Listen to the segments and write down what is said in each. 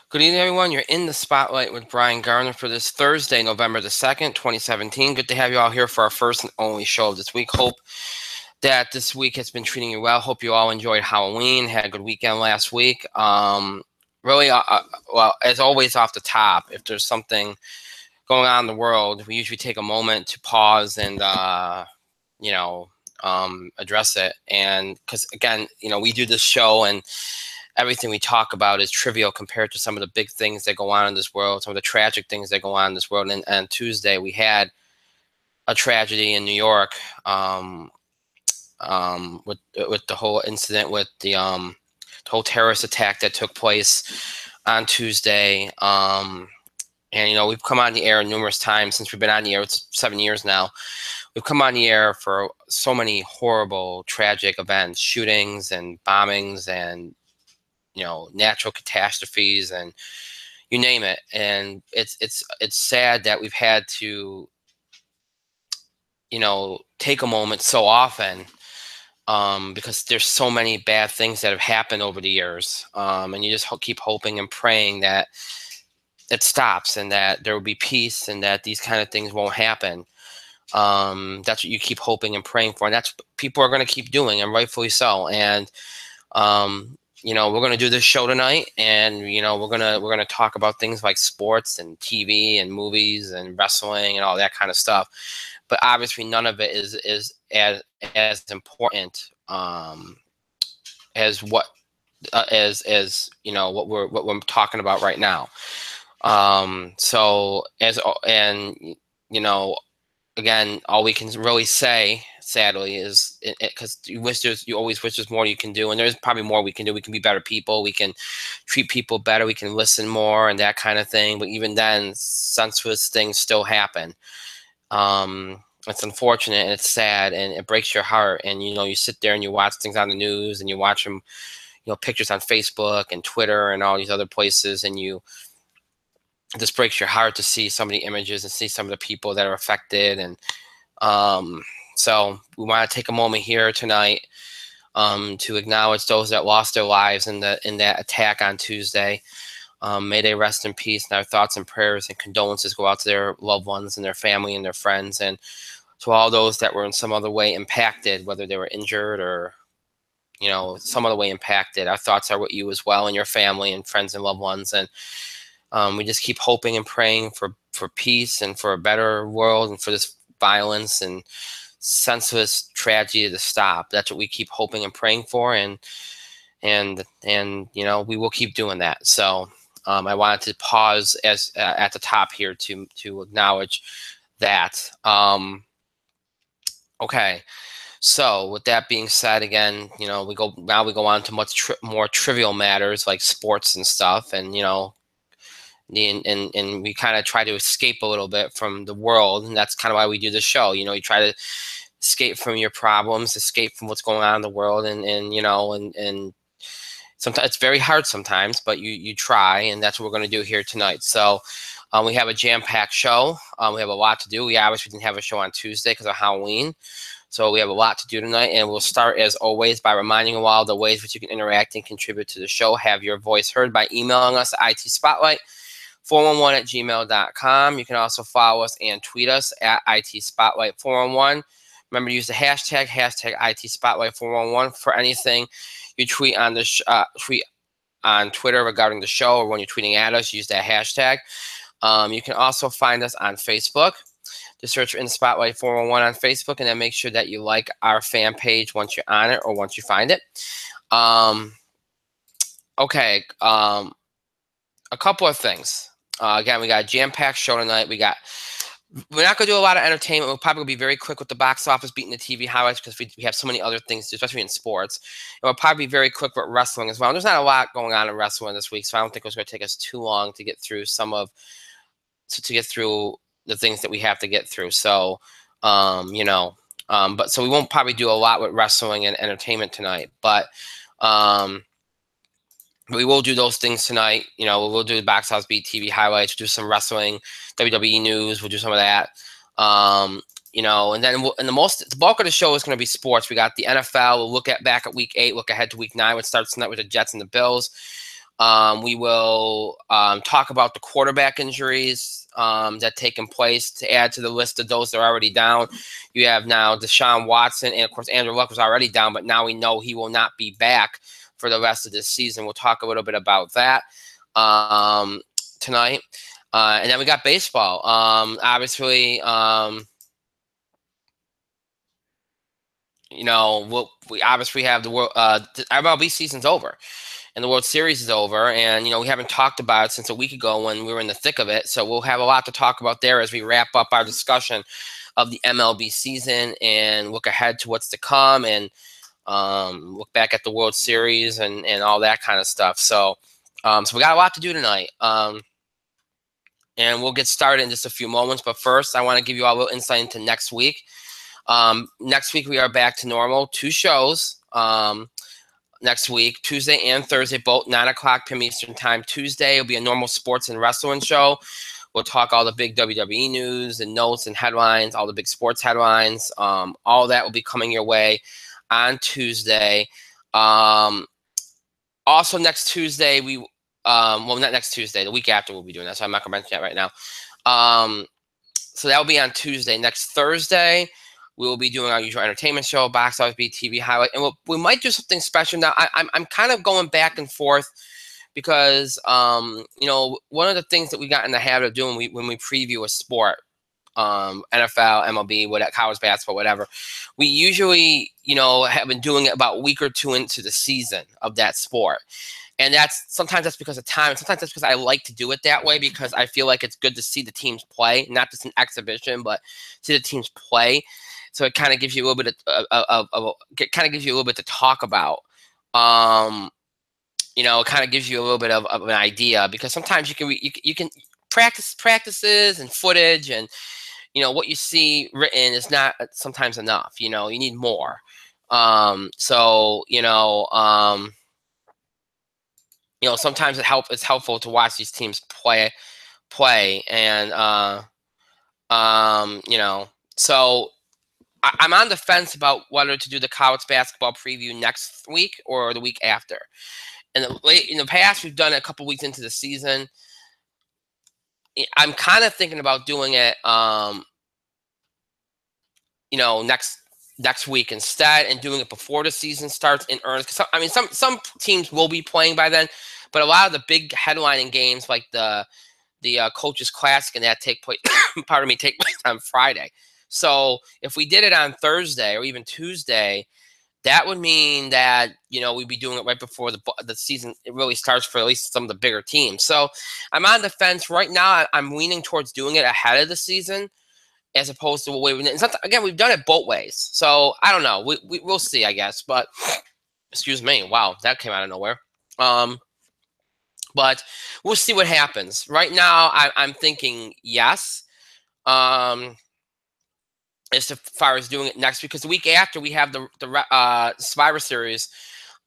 Good evening, everyone. You're in the spotlight with Brian Garner for this Thursday, November the 2nd, 2017. Good to have you all here for our first and only show of this week. Hope that this week has been treating you well. Hope you all enjoyed Halloween, had a good weekend last week. Really, well, as always, off the top, if there's something going on in the world, we usually take a moment to pause and, you know, address it. And because, again, we do this show and everything we talk about is trivial compared to some of the big things that go on in this world, some of the tragic things that go on in this world. And Tuesday we had a tragedy in New York with the whole incident with the whole terrorist attack that took place on Tuesday. And we've come on the air numerous times since we've been on the air. It's 7 years now. We've come on the air for so many horrible, tragic events, shootings and bombings and natural catastrophes and you name it. And it's sad that we've had to, take a moment so often because there's so many bad things that have happened over the years. And you just keep hoping and praying that it stops and that there will be peace and that these kind of things won't happen. That's what you keep hoping and praying for. And that's what people are going to keep doing, and rightfully so. And, we're going to do this show tonight, and we're going to talk about things like sports and TV and movies and wrestling and all that kind of stuff. But obviously, none of it is as important as what what we're talking about right now. Again, all we can really say, sadly, is because you always wish there's more you can do, and there's probably more we can do. We can be better people. We can treat people better. We can listen more and that kind of thing. But even then, senseless things still happen. It's unfortunate and it's sad and it breaks your heart. And you sit there and you watch things on the news and you watch them, pictures on Facebook and Twitter and all these other places, and it just breaks your heart to see some of the images and see some of the people that are affected. And so we want to take a moment here tonight to acknowledge those that lost their lives in that attack on Tuesday. May they rest in peace, and our thoughts and prayers and condolences go out to their loved ones and their family and their friends, and to all those that were in some other way impacted, whether they were injured or some other way impacted. Our thoughts are with you as well and your family and friends and loved ones. And we just keep hoping and praying for peace and for a better world and for this violence and senseless tragedy to stop. That's what we keep hoping and praying for, and we will keep doing that. So I wanted to pause at the top here to acknowledge that. Okay. So with that being said, again, we go on to much more trivial matters like sports and stuff, and and we kind of try to escape a little bit from the world, and that's kind of why we do the show. You try to escape from your problems, escape from what's going on in the world, and sometimes it's very hard sometimes, but you try, and that's what we're going to do here tonight. So we have a jam-packed show. We have a lot to do. We obviously didn't have a show on Tuesday because of Halloween. So we have a lot to do tonight, and we'll start, as always, by reminding you all the ways that you can interact and contribute to the show. Have your voice heard by emailing us at itspotlight411@gmail.com. You can also follow us and tweet us at itspotlight411. Remember to use the hashtag itspotlight411 for anything you tweet on tweet on Twitter regarding the show, or when you're tweeting at us, use that hashtag. You can also find us on Facebook. Just search for In the Spotlight 411 on Facebook, and then make sure that you like our fan page once you're on it or once you find it. Okay, a couple of things. Again, we got a jam-packed show tonight. We're not going to do a lot of entertainment. We'll probably be very quick with the box office, beating the TV highlights, because we have so many other things, especially in sports. And we'll probably be very quick with wrestling as well. And there's not a lot going on in wrestling this week, so I don't think it's going to take us too long to get through the things that we have to get through. So, so we won't probably do a lot with wrestling and entertainment tonight, but we will do those things tonight. We'll do the box office beat TV highlights, we'll do some wrestling, WWE news, we'll do some of that. And then the bulk of the show is going to be sports. We got the NFL. We'll look back at week 8, look ahead to week 9, which starts tonight with the Jets and the Bills. We will talk about the quarterback injuries that taken place to add to the list of those that are already down. You have now Deshaun Watson, and of course Andrew Luck was already down, but now we know he will not be back for the rest of this season. We'll talk a little bit about that tonight. And then we got baseball. Obviously, we obviously have the world. The MLB season's over, and the World Series is over, and we haven't talked about it since a week ago when we were in the thick of it. So we'll have a lot to talk about there as we wrap up our discussion of the MLB season and look ahead to what's to come, and look back at the World Series and all that kind of stuff. So we got a lot to do tonight. And we'll get started in just a few moments. But first, I want to give you all a little insight into next week. Next week, we are back to normal. 2 shows next week, Tuesday and Thursday, both 9 o'clock p.m. Eastern Time. Tuesday will be a normal sports and wrestling show. We'll talk all the big WWE news and notes and headlines, all the big sports headlines. All that will be coming your way on Tuesday. Also, next Tuesday, not next Tuesday, the week after we'll be doing that, so I'm not going to mention that right now. So that will be on Tuesday. Next Thursday, we will be doing our usual entertainment show, Box Office Beat TV Highlight, and we might do something special. Now, I'm kind of going back and forth because, one of the things that we got in the habit of doing when we preview a sport, NFL, MLB, whatever, college basketball, whatever, we usually, have been doing it about a week or 2 into the season of that sport. And sometimes that's because of time. Sometimes that's because I like to do it that way because I feel like it's good to see the teams play, not just an exhibition, but see the teams play. So it kind of gives you a little bit to talk about. It kind of gives you a little bit of an idea because sometimes you can practices and footage and what you see written is not sometimes enough. You need more. Sometimes it's helpful to watch these teams play, and so I'm on the fence about whether to do the college basketball preview next week or the week after. In the past, we've done it a couple weeks into the season. I'm kind of thinking about doing it, next week instead, and doing it before the season starts in earnest. Some teams will be playing by then, but a lot of the big headlining games like the Coaches Classic and that take place on Friday. So if we did it on Thursday or even Tuesday, that would mean that we'd be doing it right before the season it really starts for at least some of the bigger teams. So I'm on the fence right now. I'm leaning towards doing it ahead of the season, as opposed to again, we've done it both ways. So I don't know. We'll see, I guess. But excuse me. Wow, that came out of nowhere. But we'll see what happens. Right now, I'm thinking yes. As far as doing it next week, because the week after we have the Survivor Series,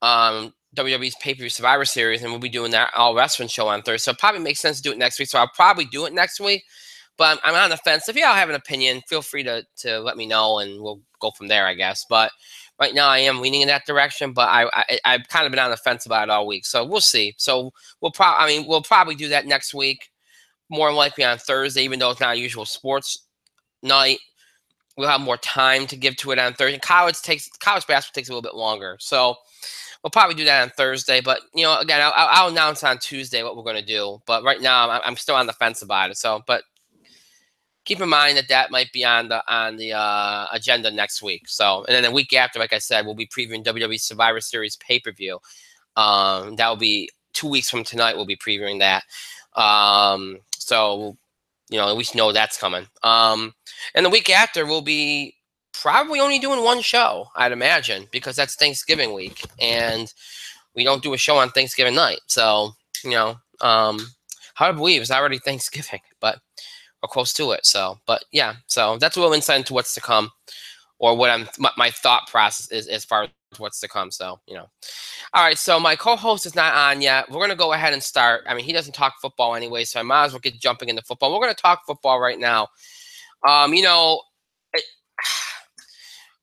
WWE's pay-per-view Survivor Series, and we'll be doing that all wrestling show on Thursday. So it probably makes sense to do it next week. So I'll probably do it next week. But I'm on the fence. If y'all have an opinion, feel free to let me know, and we'll go from there, I guess. But right now, I am leaning in that direction. But I've kind of been on the fence about it all week, so we'll see. So we'll probably do that next week, more likely on Thursday, even though it's not a usual sports night. We'll have more time to give to it on Thursday. College basketball takes a little bit longer, so we'll probably do that on Thursday. But again, I'll announce on Tuesday what we're going to do. But right now, I'm still on the fence about it. So, but keep in mind that might be on the agenda next week. So, and then the week after, like I said, we'll be previewing WWE Survivor Series pay-per-view. That will be 2 weeks from tonight. We'll be previewing that. So, at least know that's coming. And the week after, we'll be probably only doing one show, I'd imagine, because that's Thanksgiving week, and we don't do a show on Thanksgiving night. So, hard to believe it's already Thanksgiving, but or close to it. So, but yeah, so that's a little insight into what's to come, or what my thought process is as far as what's to come. So, all right. So my co-host is not on yet. We're going to go ahead and start. He doesn't talk football anyway, so I might as well get jumping into football. We're going to talk football right now.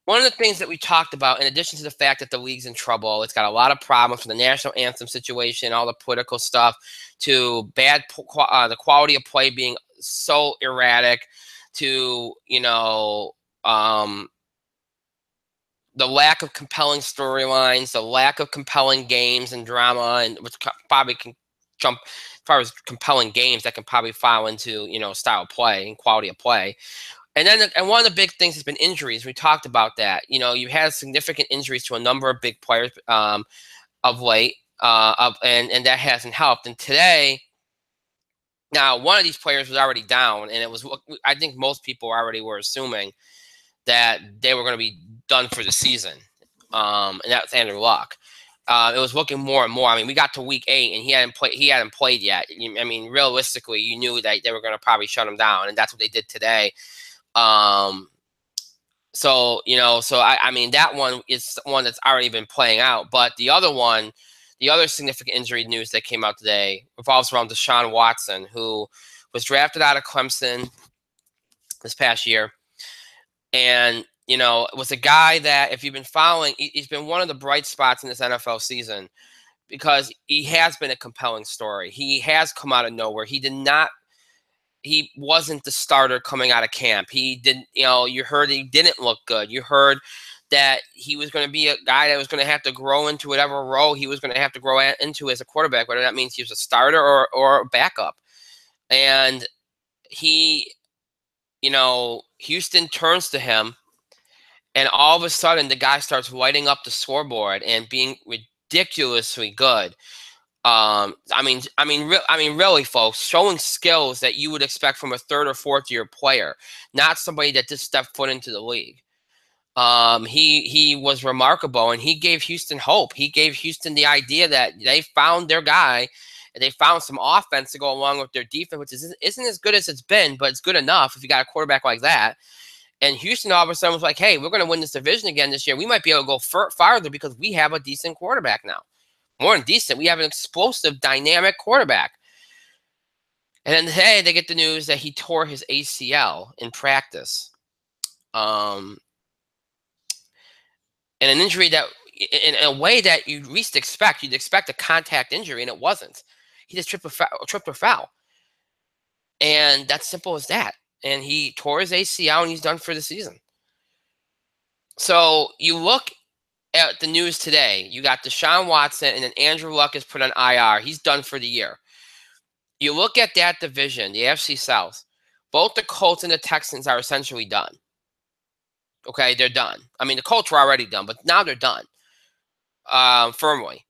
one of the things that we talked about, in addition to the fact that the league's in trouble, it's got a lot of problems from the national anthem situation, all the political stuff, to the quality of play being so erratic, to the lack of compelling storylines, the lack of compelling games and drama, and which probably can jump as far as compelling games that can probably fall into style of play and quality of play. And one of the big things has been injuries. We talked about that. You had significant injuries to a number of big players of late, and that hasn't helped. And today, now one of these players was already down, and I think most people already were assuming that they were going to be done for the season, and that's Andrew Luck. It was looking more and more. I mean, we got to week 8, and he hadn't played yet. I mean, realistically, you knew that they were going to probably shut him down, and that's what they did today. So I mean, that one is one that's already been playing out. But the other significant injury news that came out today revolves around Deshaun Watson, who was drafted out of Clemson this past year. And, was a guy that, if you've been following, he's been one of the bright spots in this NFL season because he has been a compelling story. He has come out of nowhere. He wasn't the starter coming out of camp. He didn't, you heard he didn't look good. You heard that he was going to be a guy that was going to have to grow into whatever role he was going to have to grow into as a quarterback, whether that means he was a starter or a backup. And Houston turns to him, and all of a sudden the guy starts lighting up the scoreboard and being ridiculously good. Really, folks, showing skills that you would expect from a third or fourth year player, not somebody that just stepped foot into the league. He was remarkable, and he gave Houston hope. He gave Houston the idea that they found their guy, and they found some offense to go along with their defense, which isn't as good as it's been, but it's good enough if you got a quarterback like that. And Houston all of a sudden was like, hey, we're going to win this division again this year. We might be able to go farther because we have a decent quarterback now. More than decent. We have an explosive, dynamic quarterback. And then today they get the news that he tore his ACL in practice. And an injury that, in a way that you'd least expect, you'd expect a contact injury, and it wasn't. He just tripped a foul. And that's simple as that. And he tore his ACL, and he's done for the season. So you look at the news today, you got Deshaun Watson, and then Andrew Luck is put on IR. He's done for the year. You look at that division, the AFC South, both the Colts and the Texans are essentially done. Okay, they're done. I mean, the Colts were already done, but now they're done firmly.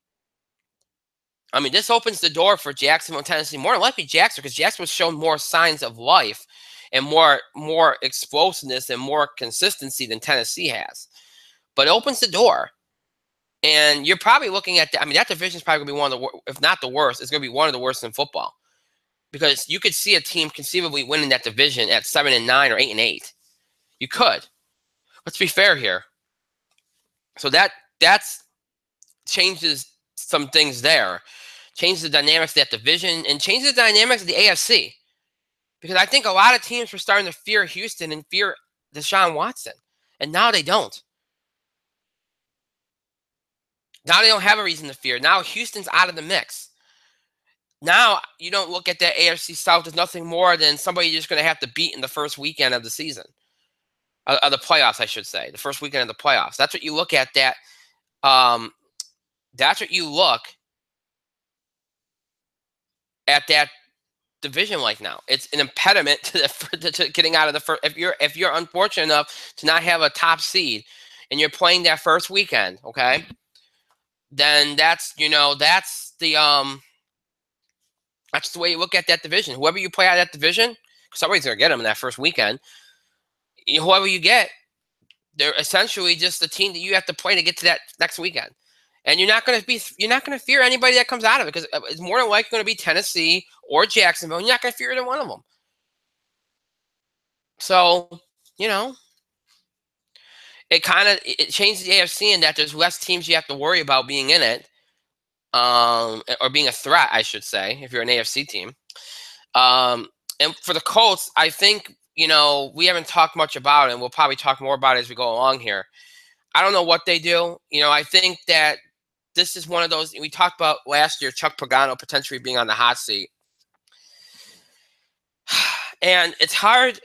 I mean, this opens the door for Jacksonville and Tennessee. More than likely Jacksonville, because Jacksonville's shown more signs of life and more explosiveness and more consistency than Tennessee has. But it opens the door. And you're probably looking at, that division is probably going to be one of the, if not the worst, it's going to be one of the worst in football. Because you could see a team conceivably winning that division at 7-9 or 8-8. You could. Let's be fair here. So that's changes some things there. Changes the dynamics of that division and changes the dynamics of the AFC. Because I think a lot of teams were starting to fear Houston and fear Deshaun Watson. And now they don't. Now they don't have a reason to fear. Now Houston's out of the mix. Now you don't look at that AFC South as nothing more than somebody you're just going to have to beat in the first weekend of the season. Of the playoffs, I should say. The first weekend of the playoffs. That's what you look at that. That's what you look at that division like now. It's an impediment to getting out of the first. If you're unfortunate enough to not have a top seed and you're playing that first weekend, okay, then that's the way you look at that division. Whoever you play out of that division, somebody's gonna get them in that first weekend. Whoever you get, they're essentially just the team that you have to play to get to that next weekend. And you're not going to fear anybody that comes out of it, because it's more than likely going to be Tennessee or Jacksonville. And you're not going to fear either one of them. So, it changes the AFC in that there's less teams you have to worry about being in it, or being a threat, I should say, if you're an AFC team. And for the Colts, I think we haven't talked much about it, and we'll probably talk more about it as we go along here. I don't know what they do. I think that this is one of those we talked about last year, Chuck Pagano potentially being on the hot seat. And it's hard,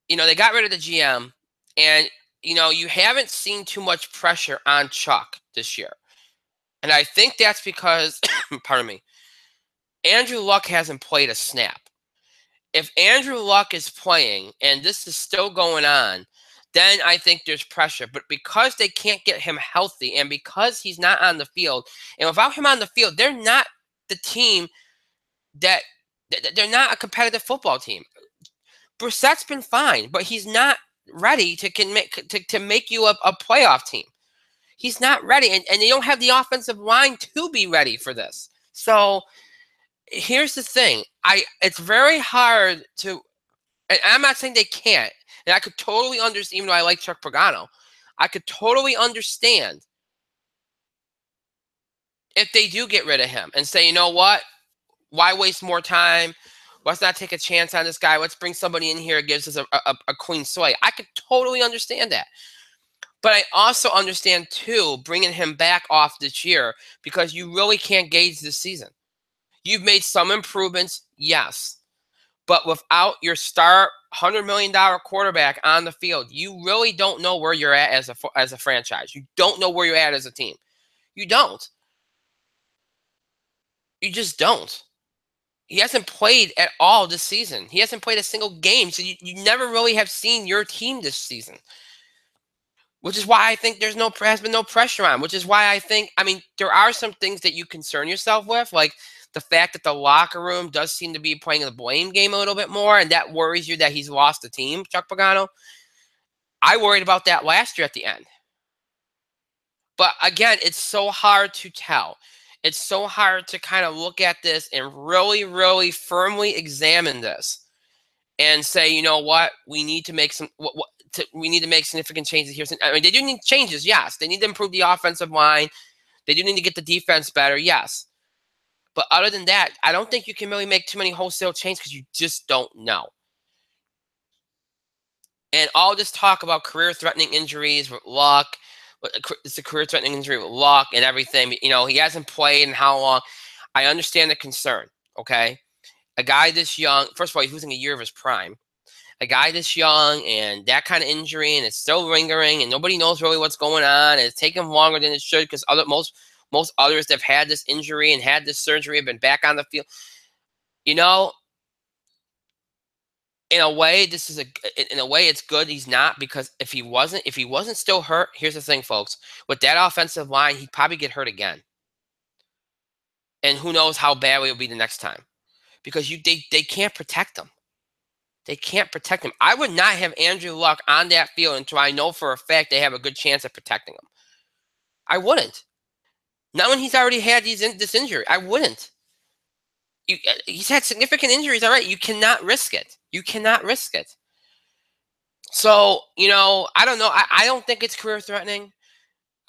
they got rid of the GM, and you haven't seen too much pressure on Chuck this year. And I think that's because, pardon me, Andrew Luck hasn't played a snap. If Andrew Luck is playing and this is still going on, then I think there's pressure. But because they can't get him healthy and because he's not on the field, and without him on the field, they're not the team that they're not a competitive football team. Brissett's been fine, but he's not ready to make you a playoff team. He's not ready, and they don't have the offensive line to be ready for this. So here's the thing. It's very hard to, and I'm not saying they can't, and I could totally understand, even though I like Chuck Pagano, I could totally understand if they do get rid of him and say, you know what, why waste more time? Let's not take a chance on this guy. Let's bring somebody in here that gives us a clean slate. I could totally understand that. But I also understand, too, bringing him back off this year because you really can't gauge this season. You've made some improvements, yes. But without your star $100 million quarterback on the field, you really don't know where you're at as a franchise. You don't know where you're at as a team. You don't. You just don't. He hasn't played at all this season. He hasn't played a single game, so you never really have seen your team this season. Which is why I think has been no pressure on. Which is why I think, there are some things that you concern yourself with, like the fact that the locker room does seem to be playing the blame game a little bit more, and that worries you that he's lost the team, Chuck Pagano. I worried about that last year at the end. But again, it's so hard to tell. It's so hard to kind of look at this and really, really firmly examine this and say, you know what, we need to make we need to make significant changes here. They do need changes, yes. They need to improve the offensive line. They do need to get the defense better, yes. But other than that, I don't think you can really make too many wholesale changes because you just don't know. And all this talk about career-threatening injuries with Luck, it's a career-threatening injury with Luck and everything. He hasn't played in how long. I understand the concern, okay? A guy this young, first of all, he's losing a year of his prime. A guy this young and that kind of injury, and it's still lingering, and nobody knows really what's going on, and it's taking longer than it should because most others that have had this injury and had this surgery have been back on the field. In a way, it's good he's not, because if he wasn't still hurt, here's the thing, folks. With that offensive line, he'd probably get hurt again. And who knows how badly it'll be the next time. Because they can't protect him. They can't protect him. I would not have Andrew Luck on that field until I know for a fact they have a good chance of protecting him. I wouldn't. Not when he's already had this injury. I wouldn't. He's had significant injuries, all right? You cannot risk it. You cannot risk it. So, I don't know. I don't think it's career-threatening.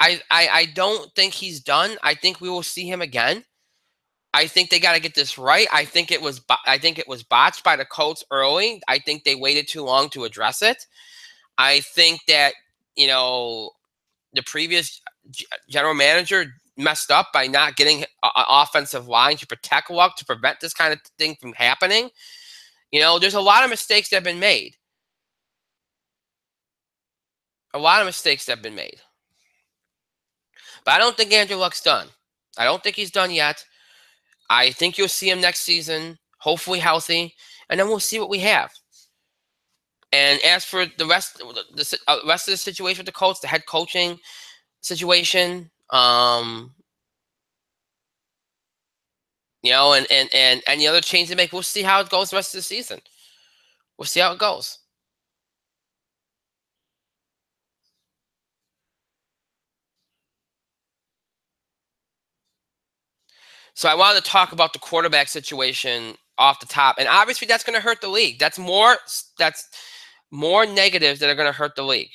I don't think he's done. I think we will see him again. I think they got to get this right. I think it was botched by the Colts early. I think they waited too long to address it. I think that, the previous general manager messed up by not getting an offensive line to protect Luck, to prevent this kind of thing from happening. There's a lot of mistakes that have been made. A lot of mistakes that have been made. But I don't think Andrew Luck's done. I don't think he's done yet. I think you'll see him next season, hopefully healthy, and then we'll see what we have. And as for the rest of the situation with the Colts, the head coaching situation, and any other change they make, we'll see how it goes the rest of the season. We'll see how it goes. So I wanted to talk about the quarterback situation off the top, and obviously that's going to hurt the league. That's more negatives that are going to hurt the league.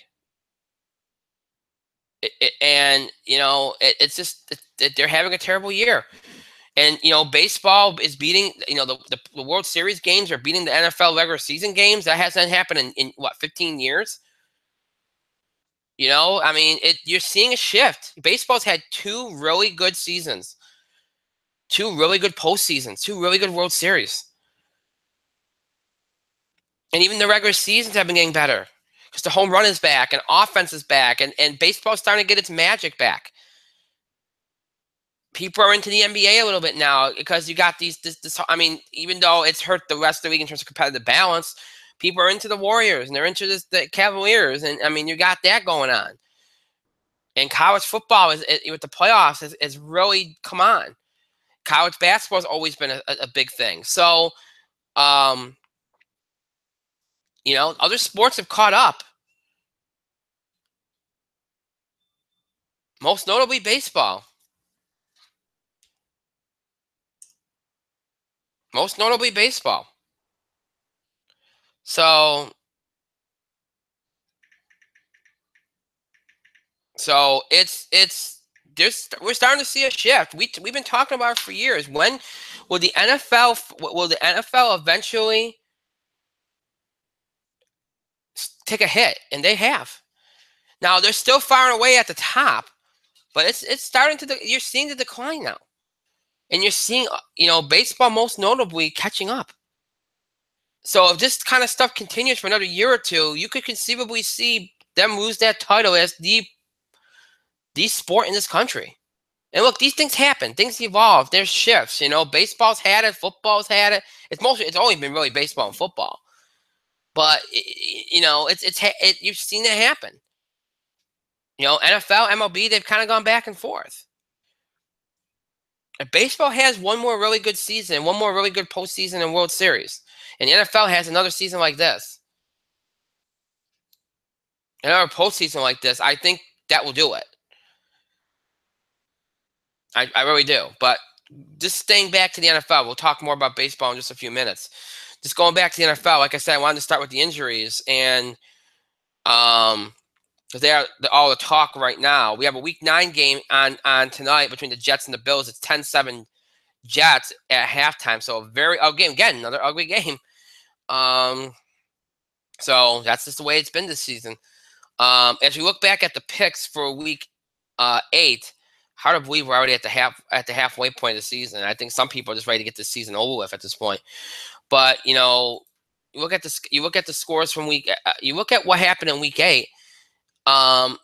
It's just they're having a terrible year. And baseball is beating. The World Series games are beating the NFL regular season games. That hasn't happened in what, 15 years. I mean, you're seeing a shift. Baseball's had two really good seasons, two really good postseasons, two really good World Series, and even the regular seasons have been getting better because the home run is back and offense is back, and baseball's starting to get its magic back. People are into the NBA a little bit now because you got this. I mean, even though it's hurt the rest of the league in terms of competitive balance, people are into the Warriors and they're into the Cavaliers, and I mean, you got that going on. And college football with the playoffs is really come on. College basketball has always been a big thing. So, um, other sports have caught up. Most notably, baseball. Most notably, baseball. So, it's we're starting to see a shift. We've been talking about it for years. When will the NFL eventually take a hit? And they have. Now they're still far away at the top, but it's starting to. You're seeing the decline now, and you're seeing baseball most notably catching up. So if this kind of stuff continues for another year or two, you could conceivably see them lose that title as the sport in this country. And look, these things happen. Things evolve. There's shifts. Baseball's had it. Football's had it. It's only been really baseball and football. But you've seen it happen. NFL, MLB, they've kind of gone back and forth. And baseball has one more really good season, one more really good postseason and World Series, and the NFL has another season like this, another postseason like this. I think that will do it. I really do. But just staying back to the NFL, we'll talk more about baseball in just a few minutes. Just going back to the NFL, like I said, I wanted to start with the injuries, and because they are all the talk right now. We have a Week 9 game on tonight between the Jets and the Bills. It's 10-7 Jets at halftime. So a very ugly game. Again, another ugly game. So that's just the way it's been this season. As we look back at the picks for Week 8, hard to believe we're already at the halfway point of the season. I think some people are just ready to get this season over with at this point. But you look at the scores from you look at what happened in Week 8. Bills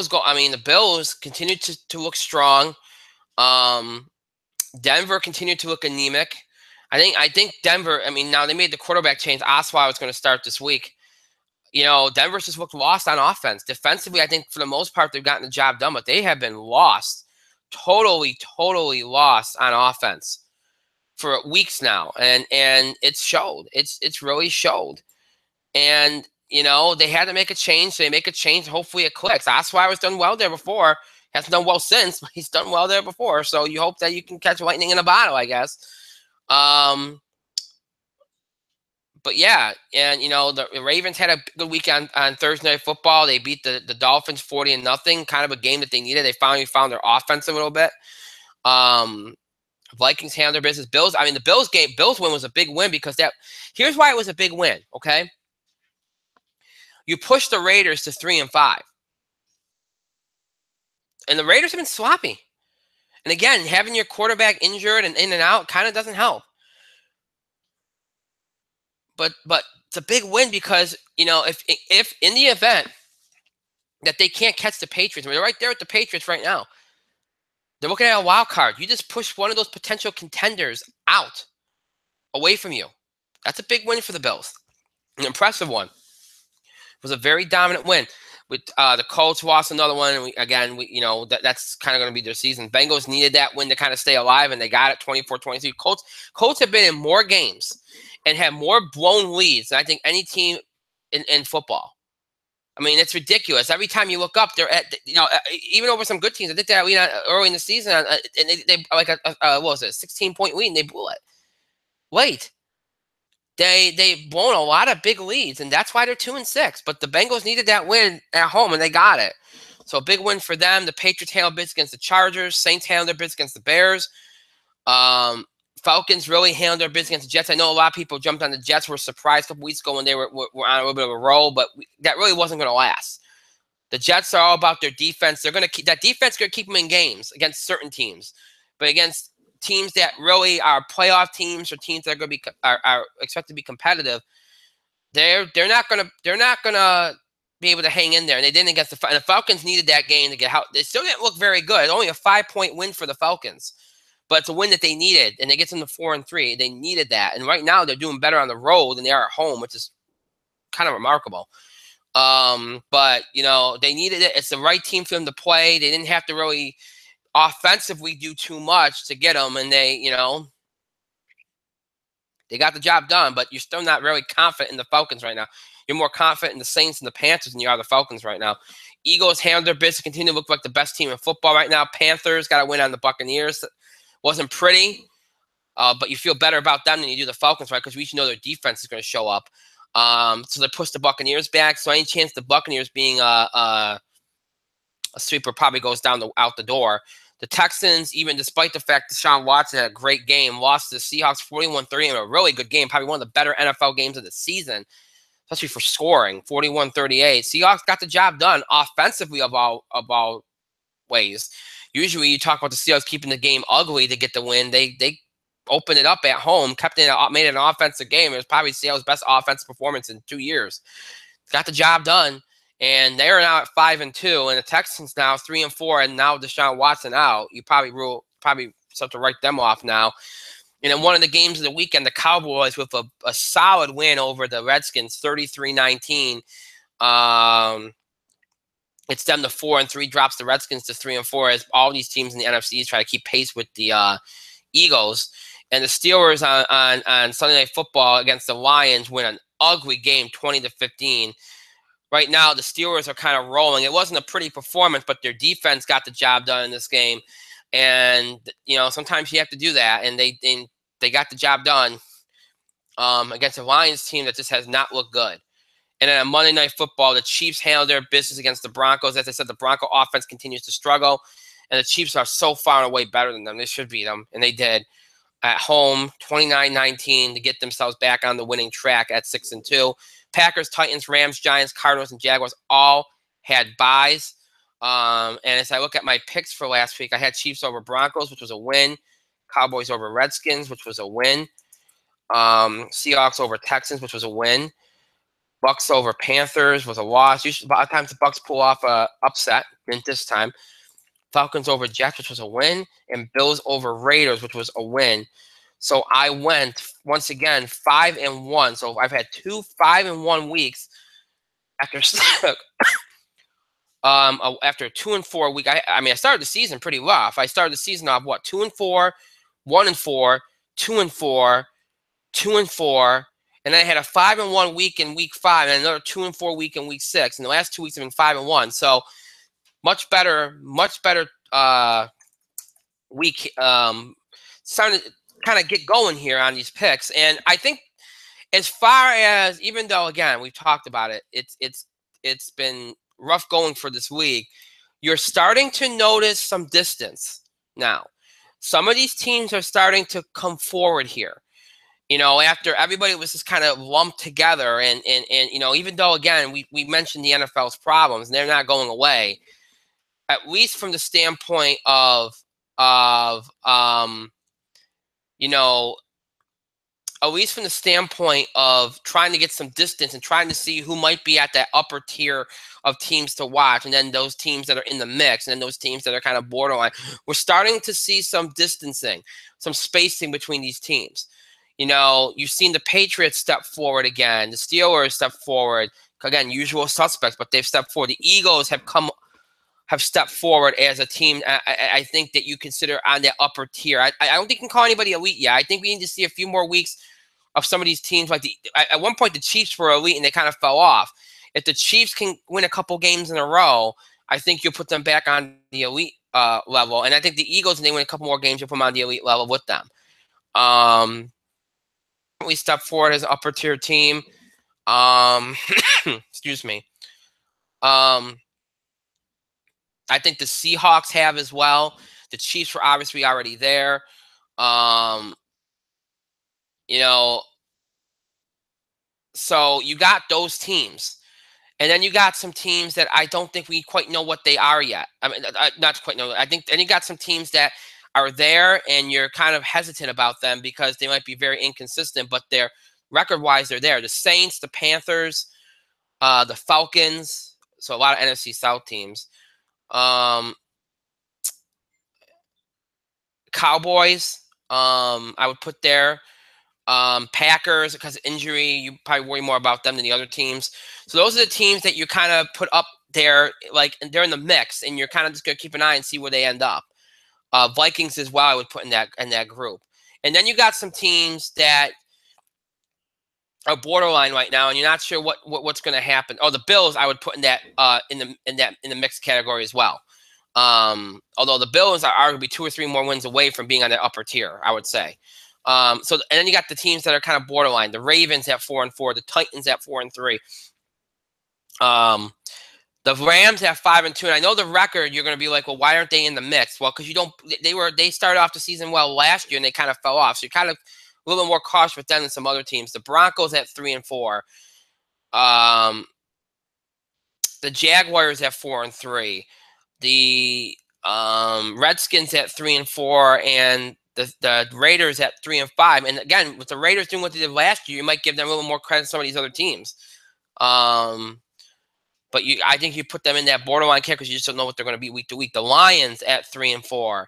go. I mean, the Bills continued to look strong. Denver continued to look anemic. I think Denver. I mean, now they made the quarterback change. Osweiler was going to start this week. Denver's just looked lost on offense. Defensively, I think for the most part they've gotten the job done, but they have been lost, totally lost on offense for weeks now, and it's showed. It's really showed, and they had to make a change. So they make a change. Hopefully it clicks. Osweiler's done well there before. Hasn't done well since, but he's done well there before. So you hope that you can catch lightning in a bottle, I guess. But yeah, and the Ravens had a good weekend on Thursday Night Football. They beat the Dolphins 40-0, kind of a game that they needed. They finally found their offense a little bit. Vikings handled their business. Bills, I mean, the Bills win was a big win because here's why it was a big win, okay? You pushed the Raiders to 3-5. And the Raiders have been sloppy. And again, having your quarterback injured and in and out kind of doesn't help. But it's a big win because, if in the event that they can't catch the Patriots, I mean, they're right there with the Patriots right now. They're looking at a wild card. You just push one of those potential contenders out, away from you. That's a big win for the Bills. An impressive one. It was a very dominant win. With the Colts lost another one, and that's kind of going to be their season. Bengals needed that win to kind of stay alive, and they got it 24-23. Colts have been in more games and have more blown leads than I think any team in football. I mean, it's ridiculous. Every time you look up, they're at even over some good teams. I think that lead early in the season, and they like what was it, 16-point lead, and they blew it late. They've blown a lot of big leads, and that's why they're 2-6. But the Bengals needed that win at home, and they got it. So a big win for them. The Patriots handled business against the Chargers. Saints handled their business against the Bears. Falcons really handled their business against the Jets. I know a lot of people jumped on the Jets, were surprised a couple weeks ago when they were on a little bit of a roll, but that really wasn't going to last. The Jets are all about their defense. They're going to keep that defense. Going to keep them in games against certain teams, but against teams that really are playoff teams or teams that are going to be are expected to be competitive, they're not going to be able to hang in there. And they didn't against the Falcons. Needed that game to get out. They still didn't look very good. Only a 5-point win for the Falcons, but it's a win that they needed, and it gets them to 4-3. They needed that, and right now they're doing better on the road than they are at home, which is kind of remarkable. But they needed it. It's the right team for them to play. They didn't have to really offensively do too much to get them, and they got the job done. But you're still not really confident in the Falcons right now. You're more confident in the Saints and the Panthers than you are the Falcons right now. Eagles handled their business, continue to look like the best team in football right now. Panthers got to win on the Buccaneers. Wasn't pretty, but you feel better about them than you do the Falcons, right? Because we should know their defense is going to show up. So they pushed the Buccaneers back. So any chance the Buccaneers being a sweeper probably goes out the door. The Texans, even despite the fact that Deshaun Watson had a great game, lost to the Seahawks 41-30 in a really good game, probably one of the better NFL games of the season, especially for scoring, 41-38. Seahawks got the job done offensively of all ways. Usually you talk about the Seahawks keeping the game ugly to get the win. They opened it up at home, made it an offensive game. It was probably Seattle's best offensive performance in 2 years. Got the job done, and they are now at 5-2, and the Texans now 3-4, and now Deshaun Watson out. You probably start to write them off now. And in one of the games of the weekend, the Cowboys with a solid win over the Redskins, 33-19. It's them to 4-3, drops the Redskins to 3-4 as all these teams in the NFC try to keep pace with the Eagles. And the Steelers on Sunday Night Football against the Lions win an ugly game, 20-15. Right now, the Steelers are kind of rolling. It wasn't a pretty performance, but their defense got the job done in this game. And sometimes you have to do that, and they got the job done against a Lions team that just has not looked good. And then on Monday Night Football, the Chiefs handled their business against the Broncos. As I said, the Bronco offense continues to struggle, and the Chiefs are so far and away better than them. They should beat them, and they did. At home, 29-19 to get themselves back on the winning track at 6-2. Packers, Titans, Rams, Giants, Cardinals, and Jaguars all had byes. And as I look at my picks for last week, I had Chiefs over Broncos, which was a win. Cowboys over Redskins, which was a win. Seahawks over Texans, which was a win. Bucks over Panthers was a loss. Usually, a lot of times the Bucks pull off a upset. Didn't this time. Falcons over Jets, which was a win, and Bills over Raiders, which was a win. So I went once again 5-1. So I've had 2 5-1 weeks after after a 2-4 week. I started the season pretty rough. I started the season off 2-4, 1-4, 2-4, 2-4. And then I had a 5-1 week in week 5, and another 2-4 week in week 6. And the last 2 weeks have been 5-1. So much better week. Starting to kind of get going here on these picks. And I think, as far as, even though again we've talked about it, it's been rough going for this league. You're starting to notice some distance now. Some of these teams are starting to come forward here. After everybody was just kind of lumped together, and even though again we mentioned the NFL's problems, and they're not going away, at least from the standpoint of at least from the standpoint of trying to get some distance and trying to see who might be at that upper tier of teams to watch, and then those teams that are in the mix, and then those teams that are kind of borderline. We're starting to see some distancing, some spacing between these teams. You've seen the Patriots step forward again. The Steelers step forward. Again, usual suspects, but they've stepped forward. The Eagles have stepped forward as a team. I think that you consider on that upper tier. I don't think you can call anybody elite yet. I think we need to see a few more weeks of some of these teams. Like at one point, the Chiefs were elite and they kind of fell off. If the Chiefs can win a couple games in a row, I think you'll put them back on the elite level. And I think the Eagles, and they win a couple more games, you'll put them on the elite level with them. We step forward as an upper tier team. Excuse me. I think the Seahawks have as well. The Chiefs were obviously already there. You know, so you got those teams. And then you got some teams that I don't think we quite know what they are yet. I mean, not quite know. I think, and you got some teams that are there, and you're kind of hesitant about them because they might be very inconsistent, but they're record-wise, they're there. The Saints, the Panthers, the Falcons. So a lot of NFC South teams. Cowboys, I would put there. Packers, because of injury, you probably worry more about them than the other teams. So those are the teams that you kind of put up there, like they're in the mix, and you're kind of just gonna keep an eye and see where they end up. Vikings as well, I would put in that group. And then you got some teams that are borderline right now, and you're not sure what's going to happen. Oh, the Bills, I would put in that in the mixed category as well. Although the Bills are arguably 2 or 3 more wins away from being on the upper tier, I would say. And then you got the teams that are kind of borderline. The Ravens at 4-4, the Titans at 4-3. The Rams at 5-2, and I know the record. You're going to be like, well, why aren't they in the mix? Well, because you don't. They started off the season well last year, and they kind of fell off. So you're kind of a little bit more cautious with them than some other teams. The Broncos at 3-4. The Jaguars at 4-3. The Redskins at 3-4, and the Raiders at 3-5. And again, with the Raiders doing what they did last year, you might give them a little more credit than some of these other teams. But I think you put them in that borderline care because you just don't know what they're going to be week to week. The Lions at 3-4.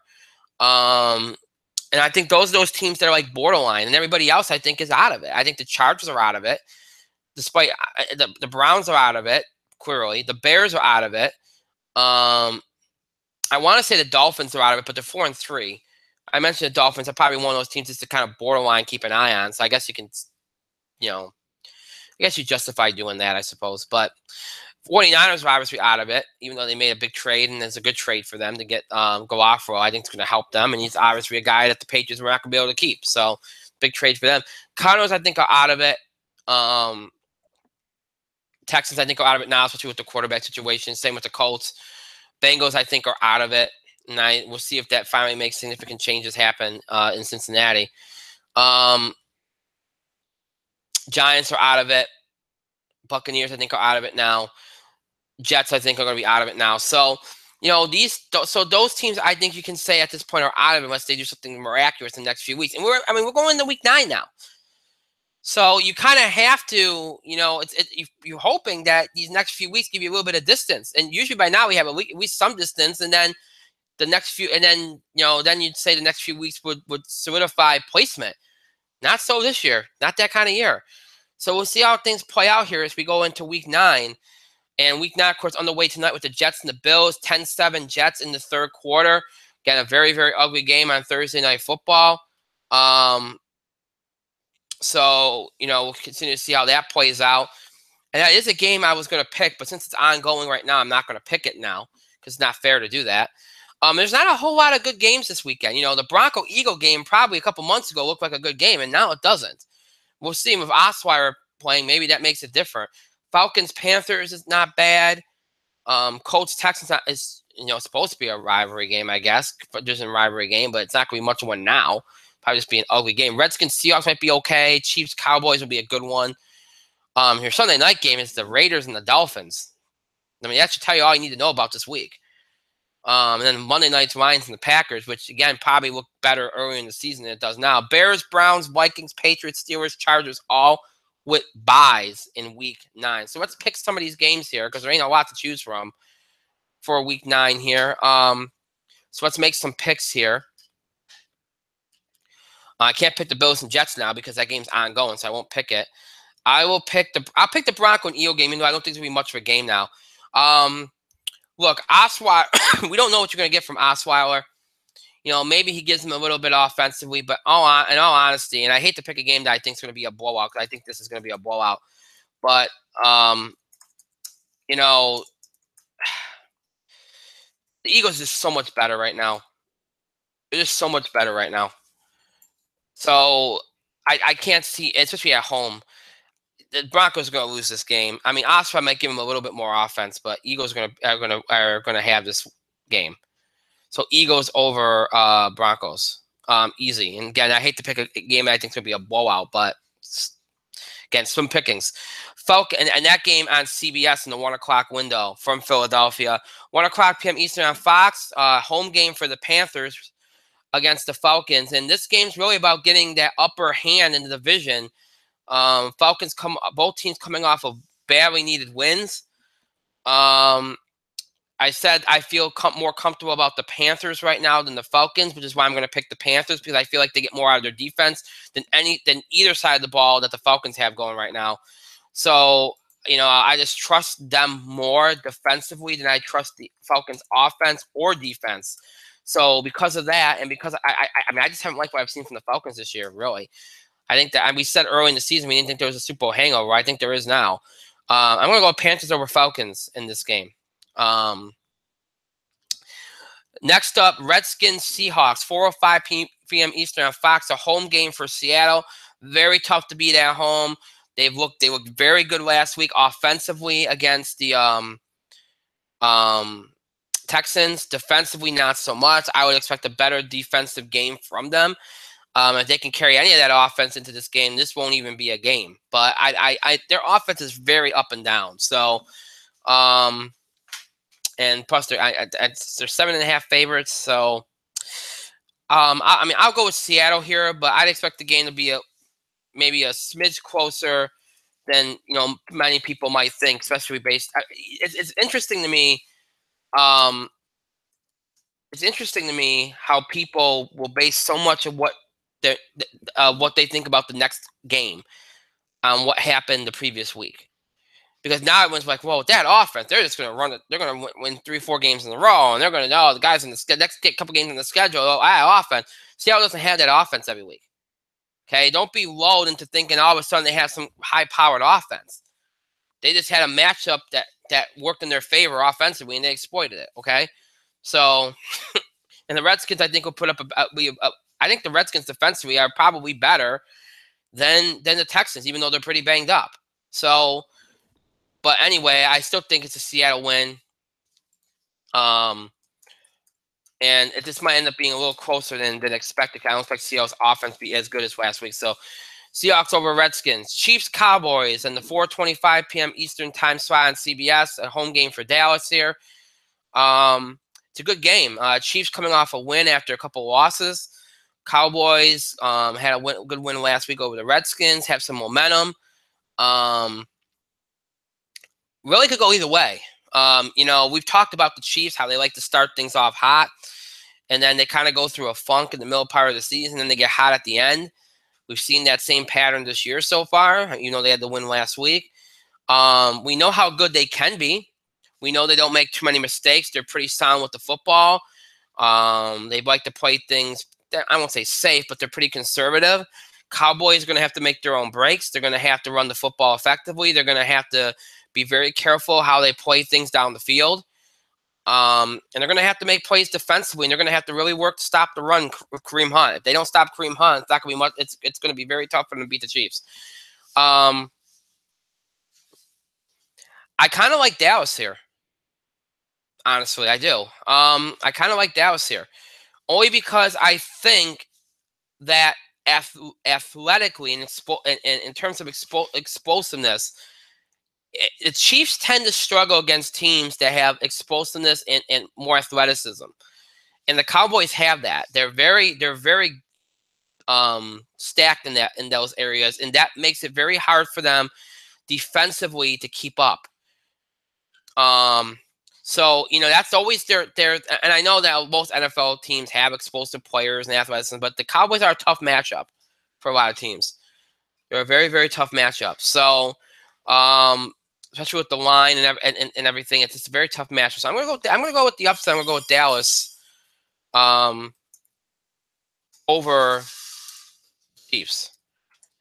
And I think those teams that are like borderline, and everybody else I think is out of it. I think the Chargers are out of it, despite the Browns are out of it, clearly. The Bears are out of it. I want to say the Dolphins are out of it, but they're 4-3. I mentioned the Dolphins are probably one of those teams just to kind of borderline keep an eye on. So I guess you can, I guess you justify doing that, I suppose. But 49ers are obviously out of it, even though they made a big trade, and it's a good trade for them to get Garoppolo. I think it's going to help them, and he's obviously a guy that the Patriots were not going to be able to keep. So, big trade for them. Cardinals, I think, are out of it. Texans, I think, are out of it now, especially with the quarterback situation. Same with the Colts. Bengals, I think, are out of it, and we'll see if that finally makes significant changes happen in Cincinnati. Giants are out of it. Buccaneers, I think, are out of it now. Jets, I think, are going to be out of it now. So, those teams, I think you can say at this point are out of it unless they do something miraculous in the next few weeks. And we're going into week 9 now. So you kind of have to, you're hoping that these next few weeks give you a little bit of distance. And usually by now we have at least some distance, and then the next few, and then then you'd say the next few weeks would solidify placement. Not so this year. Not that kind of year. So we'll see how things play out here as we go into week 9. And week 9, of course, on the way tonight with the Jets and the Bills. 10-7 Jets in the third quarter. Again, a very, very ugly game on Thursday Night Football. So, we'll continue to see how that plays out. And that is a game I was going to pick, but since it's ongoing right now, I'm not going to pick it now because it's not fair to do that. There's not a whole lot of good games this weekend. The Bronco-Eagle game probably a couple months ago looked like a good game, and now it doesn't. We'll see with Osweiler playing. Maybe that makes it different. Falcons-Panthers is not bad. Colts-Texans is supposed to be a rivalry game, I guess. There's a rivalry game, but it's not going to be much of one now. Probably just be an ugly game. Redskins-Seahawks might be okay. Chiefs-Cowboys will be a good one. Your Sunday night game is the Raiders and the Dolphins. I mean, that should tell you all you need to know about this week. And then Monday night's Lions and the Packers, which, again, probably look better early in the season than it does now. Bears, Browns, Vikings, Patriots, Steelers, Chargers, all with buys in week 9. So let's pick some of these games here because there ain't a lot to choose from for week 9 here. So let's make some picks here. I can't pick the Bills and Jets now because that game's ongoing, so I won't pick it. I'll pick the Bronco and Eagle game, even though I don't think there's going to be much of a game now. Look, Osweiler, we don't know what you're going to get from Osweiler. Maybe he gives him a little bit offensively, but in all honesty, and I hate to pick a game that I think is going to be a blowout because I think this is going to be a blowout. But, the Eagles is so much better right now. They're just so much better right now. So I can't see, especially at home, the Broncos are going to lose this game. I mean, Osweiler might give him a little bit more offense, but Eagles are going to have this game. So Eagles over Broncos. Easy. And again, I hate to pick a game that I think is going to be a blowout, but again, swim pickings. Falcon and that game on CBS in the 1 o'clock window from Philadelphia. 1 o'clock p.m. Eastern on Fox. Home game for the Panthers against the Falcons. And this game's really about getting that upper hand in the division. Both teams coming off of badly needed wins. I said I feel more comfortable about the Panthers right now than the Falcons, which is why I'm going to pick the Panthers, because I feel like they get more out of their defense than either side of the ball that the Falcons have going right now. So, I just trust them more defensively than I trust the Falcons offense or defense. So because of that, and because I just haven't liked what I've seen from the Falcons this year, really. I think that, and we said early in the season we didn't think there was a Super Bowl hangover. I think there is now. I'm going to go Panthers over Falcons in this game. Next up, Redskins Seahawks, 4:05 p.m. Eastern on Fox. A home game for Seattle. Very tough to beat at home. They looked very good last week offensively against the Texans. Defensively, not so much. I would expect a better defensive game from them. If they can carry any of that offense into this game, this won't even be a game. But their offense is very up and down. So, and plus they're 7.5 favorites. So, I'll go with Seattle here, but I'd expect the game to be maybe a smidge closer than many people might think, especially based. It's interesting to me. It's interesting to me how people will base so much of what they think about the next game on what happened the previous week. Because now everyone's like, well, that offense, they're just going to run it. They're going to win 3-4 games in a row, and they're going to know the guys in the next couple games in the schedule. Offense. Seattle doesn't have that offense every week. Okay, don't be lulled into thinking all of a sudden they have some high-powered offense. They just had a matchup that worked in their favor offensively, and they exploited it. Okay, so and the Redskins, I think, will put up I think the Redskins defensively are probably better than the Texans, even though they're pretty banged up. So, but anyway, I still think it's a Seattle win. And this might end up being a little closer than expected. I don't expect Seattle's offense to be as good as last week. So, Seahawks over Redskins. Chiefs Cowboys and the 4:25 p.m. Eastern time slot on CBS. A home game for Dallas here. It's a good game. Chiefs coming off a win after a couple losses. Cowboys had a good win last week over the Redskins. Have some momentum. Really could go either way. We've talked about the Chiefs, how they like to start things off hot, and then they kind of go through a funk in the middle part of the season, and they get hot at the end. We've seen that same pattern this year so far. They had the win last week. We know how good they can be. We know they don't make too many mistakes. They're pretty sound with the football. They like to play things, I won't say safe, but they're pretty conservative. Cowboys are going to have to make their own breaks. They're going to have to run the football effectively. They're going to have to be very careful how they play things down the field. And they're going to have to make plays defensively, and they're going to have to really work to stop the run with Kareem Hunt. If they don't stop Kareem Hunt, it's not going to be much. It's going to be very tough for them to beat the Chiefs. I kind of like Dallas here. Honestly, I do. I kind of like Dallas here, only because I think that athletically and in terms of explosiveness, the Chiefs tend to struggle against teams that have explosiveness and more athleticism, and the Cowboys have that. They're very stacked in those areas, and that makes it very hard for them defensively to keep up. So that's always their and I know that most NFL teams have explosive players and athleticism, but the Cowboys are a tough matchup for a lot of teams. They're a very, very tough matchup. So, especially with the line and everything, it's just a very tough matchup. So I'm gonna go with the upset. I'm gonna go with Dallas, over Chiefs.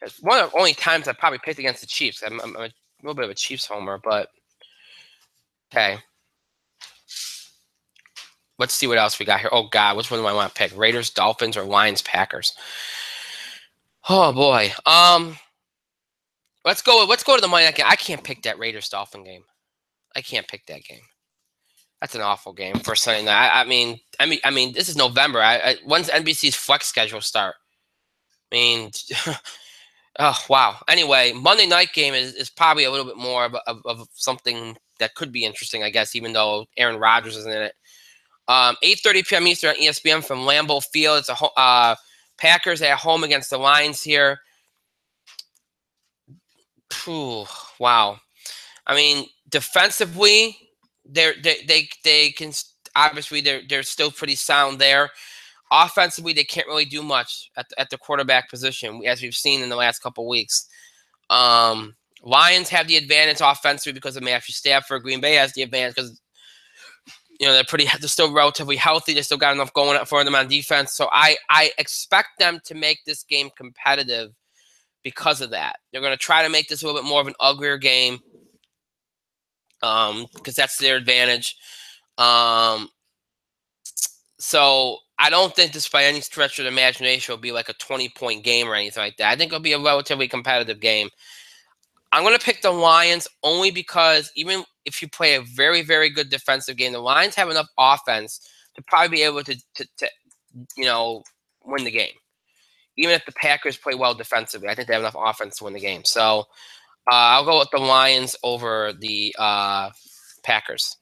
It's one of the only times I've probably picked against the Chiefs. I'm a little bit of a Chiefs homer, but okay. Let's see what else we got here. Oh God, which one do I want to pick? Raiders, Dolphins, or Lions, Packers? Oh boy. Let's go to the Monday night game. I can't pick that Raiders Dolphin game. I can't pick that game. That's an awful game for Sunday night. I mean, this is November. When's NBC's flex schedule start? I mean, oh wow. Anyway, Monday night game is probably a little bit more of something that could be interesting, I guess, even though Aaron Rodgers isn't in it. 8:30 p.m. Eastern on ESPN from Lambeau Field. It's Packers at home against the Lions here. Whew, wow. I mean, defensively, they can obviously they're still pretty sound there. Offensively, they can't really do much at the quarterback position, as we've seen in the last couple weeks. Lions have the advantage offensively because of Matthew Stafford. Green Bay has the advantage because they're still relatively healthy. They still got enough going for them on defense. So I expect them to make this game competitive because of that. They're going to try to make this a little bit more of an uglier game because that's their advantage. So I don't think this by any stretch of the imagination will be like a 20-point game or anything like that. I think it'll be a relatively competitive game. I'm going to pick the Lions only because even if you play a very, very good defensive game, the Lions have enough offense to probably be able to win the game. Even if the Packers play well defensively, I think they have enough offense to win the game. So I'll go with the Lions over the Packers.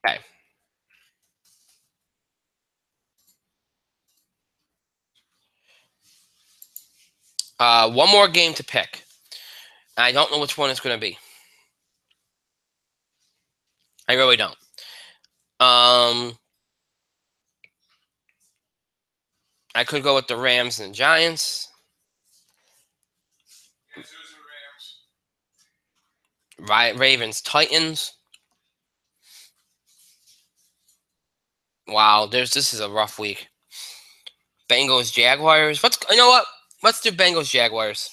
Okay. One more game to pick. I don't know which one it's going to be. I really don't. I could go with the Rams and Giants. Ravens, Titans. Wow, this is a rough week. Bengals, Jaguars. You know what? Let's do Bengals, Jaguars.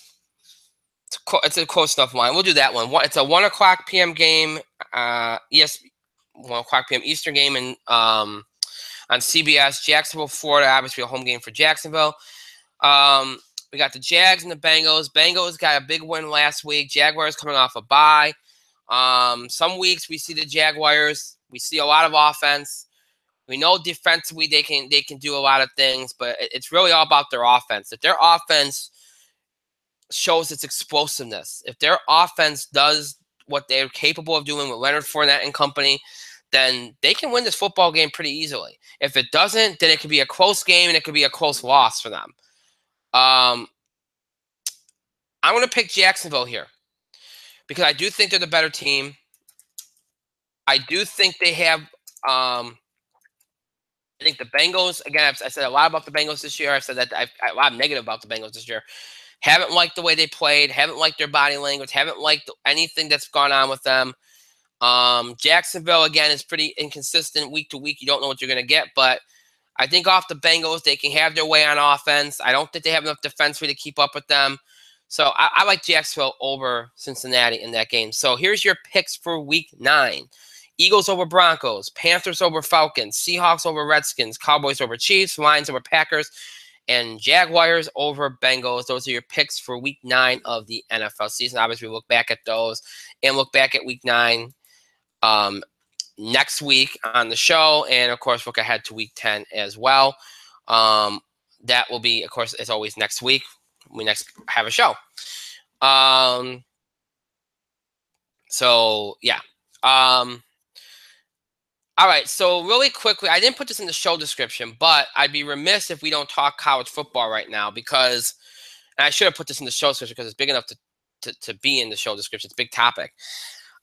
It's a close enough line. We'll do that one. It's a 1:00 p.m. game. 1:00 p.m. Eastern game and on CBS. Jacksonville, Florida. Obviously, a home game for Jacksonville. We got the Jags and the Bengals. Bengals got a big win last week. Jaguars coming off a bye. Some weeks we see the Jaguars. We see a lot of offense. We know defensively they can do a lot of things, but it's really all about their offense. If their offense shows its explosiveness, if their offense does what they're capable of doing with Leonard Fournette and company, then they can win this football game pretty easily. If it doesn't, then it could be a close game and it could be a close loss for them. I'm going to pick Jacksonville here because I do think they're the better team. I do think they have I think the Bengals, again, I said a lot about the Bengals this year. I've said that a lot of negative about the Bengals this year. Haven't liked the way they played. Haven't liked their body language. Haven't liked anything that's gone on with them. Jacksonville, again, is pretty inconsistent week to week. You don't know what you're going to get. But I think off the Bengals, they can have their way on offense. I don't think they have enough defensively to keep up with them. So I like Jacksonville over Cincinnati in that game. So here's your picks for week 9. Eagles over Broncos, Panthers over Falcons, Seahawks over Redskins, Cowboys over Chiefs, Lions over Packers, and Jaguars over Bengals. Those are your picks for week 9 of the NFL season. Obviously, we'll look back at those and look back at week 9 next week on the show. And, of course, look ahead to week 10 as well. That will be, of course, as always, next week. We next have a show. So, yeah. All right, so really quickly, I didn't put this in the show description, but I'd be remiss if we don't talk college football right now because, and I should have put this in the show description because it's big enough to be in the show description. It's a big topic.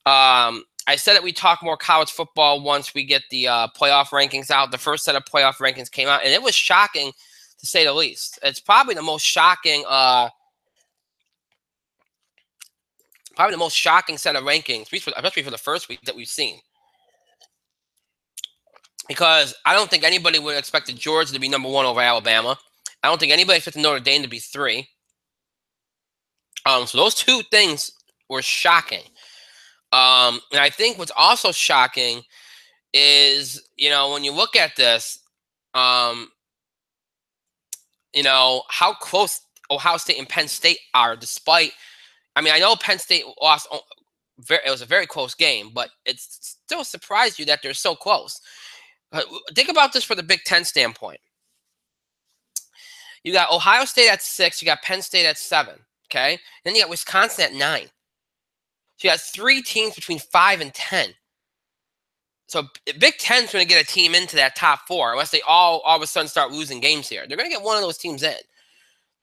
I said that we talk more college football once we get the playoff rankings out. The first set of playoff rankings came out, and it was shocking to say the least. It's probably the most shocking, set of rankings, especially for the first week that we've seen. Because I don't think anybody would have expected Georgia to be number 1 over Alabama. I don't think anybody expected Notre Dame to be 3. So those two things were shocking. And I think what's also shocking is, when you look at this, how close Ohio State and Penn State are, despite, I mean, I know Penn State lost, it was a very close game, but it's still surprised you that they're so close. Think about this from the Big Ten standpoint. You got Ohio State at 6, you got Penn State at 7, okay? Then you got Wisconsin at 9. So you got 3 teams between 5 and 10. So Big Ten's going to get a team into that top 4 unless they all of a sudden start losing games here. They're going to get one of those teams in.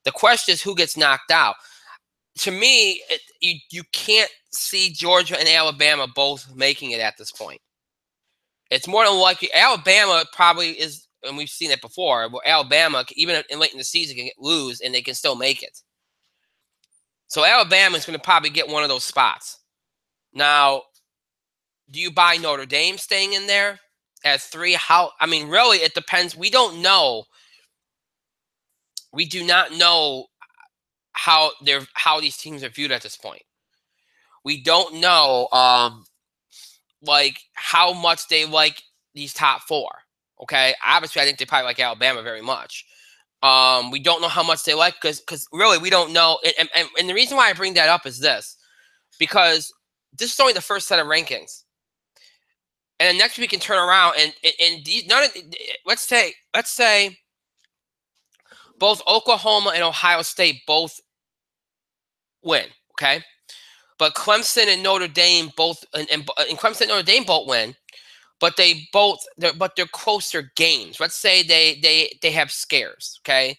The question is who gets knocked out. To me, you can't see Georgia and Alabama both making it at this point. It's more than likely Alabama probably is, and we've seen it before, where Alabama, even late in the season, can lose and they can still make it. So Alabama is going to probably get one of those spots. Now, do you buy Notre Dame staying in there at 3? How? I mean, really, it depends. We don't know. We do not know how these teams are viewed at this point. We don't know, like how much they like these top 4. Okay, obviously, I think they probably like Alabama very much. We don't know how much they like because really we don't know. And the reason why I bring that up is this, because this is only the first set of rankings. And then next week we can turn around and let's say both Oklahoma and Ohio State both win, okay? But Clemson and Notre Dame both and Clemson and Notre Dame both win, but they're closer games. Let's say they have scares, okay?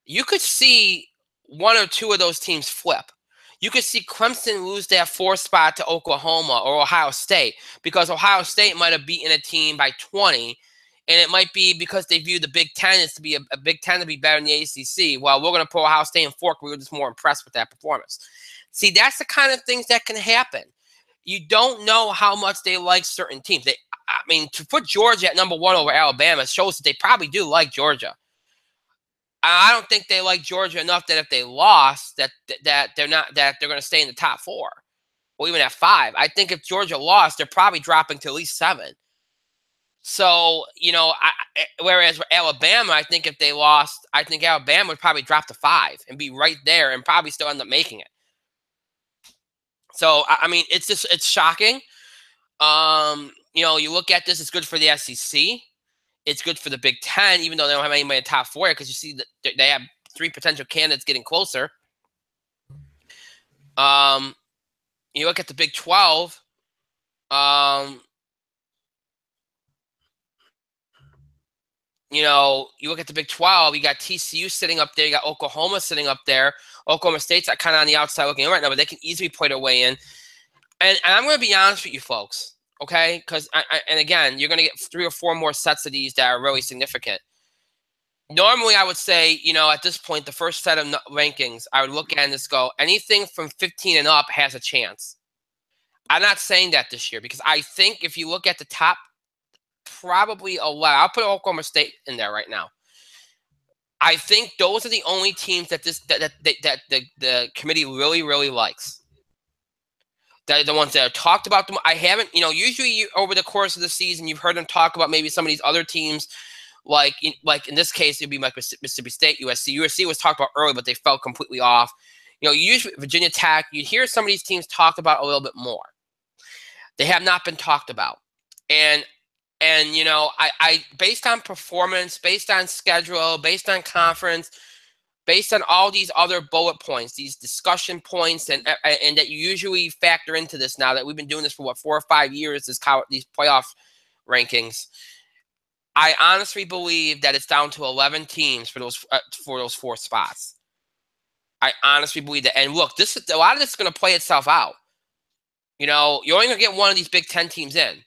You could see 1 or 2 of those teams flip. You could see Clemson lose that 4th spot to Oklahoma or Ohio State because Ohio State might have beaten a team by 20, and it might be because they view the Big Ten as to be a Big Ten to be better than the ACC. Well, we're going to put Ohio State in 4th. We were just more impressed with that performance. See, that's the kind of things that can happen. You don't know how much they like certain teams. I mean, to put Georgia at number 1 over Alabama shows that they probably do like Georgia. I don't think they like Georgia enough that if they lost, that they're going to stay in the top 4 or even at 5. I think if Georgia lost, they're probably dropping to at least 7. So, you know, whereas for Alabama, I think if they lost, I think Alabama would probably drop to 5 and be right there and probably still end up making it. So, I mean, it's shocking. You know, you look at this, it's good for the SEC. It's good for the Big Ten, even though they don't have anybody in the top 4, because you see that they have 3 potential candidates getting closer. You look at the Big 12. You know, you look at the Big 12. You got TCU sitting up there. You got Oklahoma sitting up there. Oklahoma State's kind of on the outside looking in right now, but they can easily play their way in. And I'm going to be honest with you folks. Okay, because and again, you're going to get 3 or 4 more sets of these that are really significant. Normally, I would say, you know, at this point, the first set of rankings, I would look at and just go, anything from 15 and up has a chance. I'm not saying that this year because I think if you look at the top, probably 11, I'll put Oklahoma State in there right now. I think those are the only teams that the committee really, really likes. The ones that are talked about them. I haven't, you know, usually over the course of the season, you've heard them talk about maybe some of these other teams, like in this case, it'd be like Mississippi State, USC. USC was talked about early, but they fell completely off. You know, usually Virginia Tech, you hear some of these teams talked about a little bit more. They have not been talked about. And you know, I based on performance, based on schedule, based on conference, based on all these other bullet points, these discussion points, and that you usually factor into this now that we've been doing this for, what, 4 or 5 years, these playoff rankings, I honestly believe that it's down to 11 teams for those 4 spots. I honestly believe that. And look, a lot of this is going to play itself out. You know, you're only going to get one of these Big Ten teams in.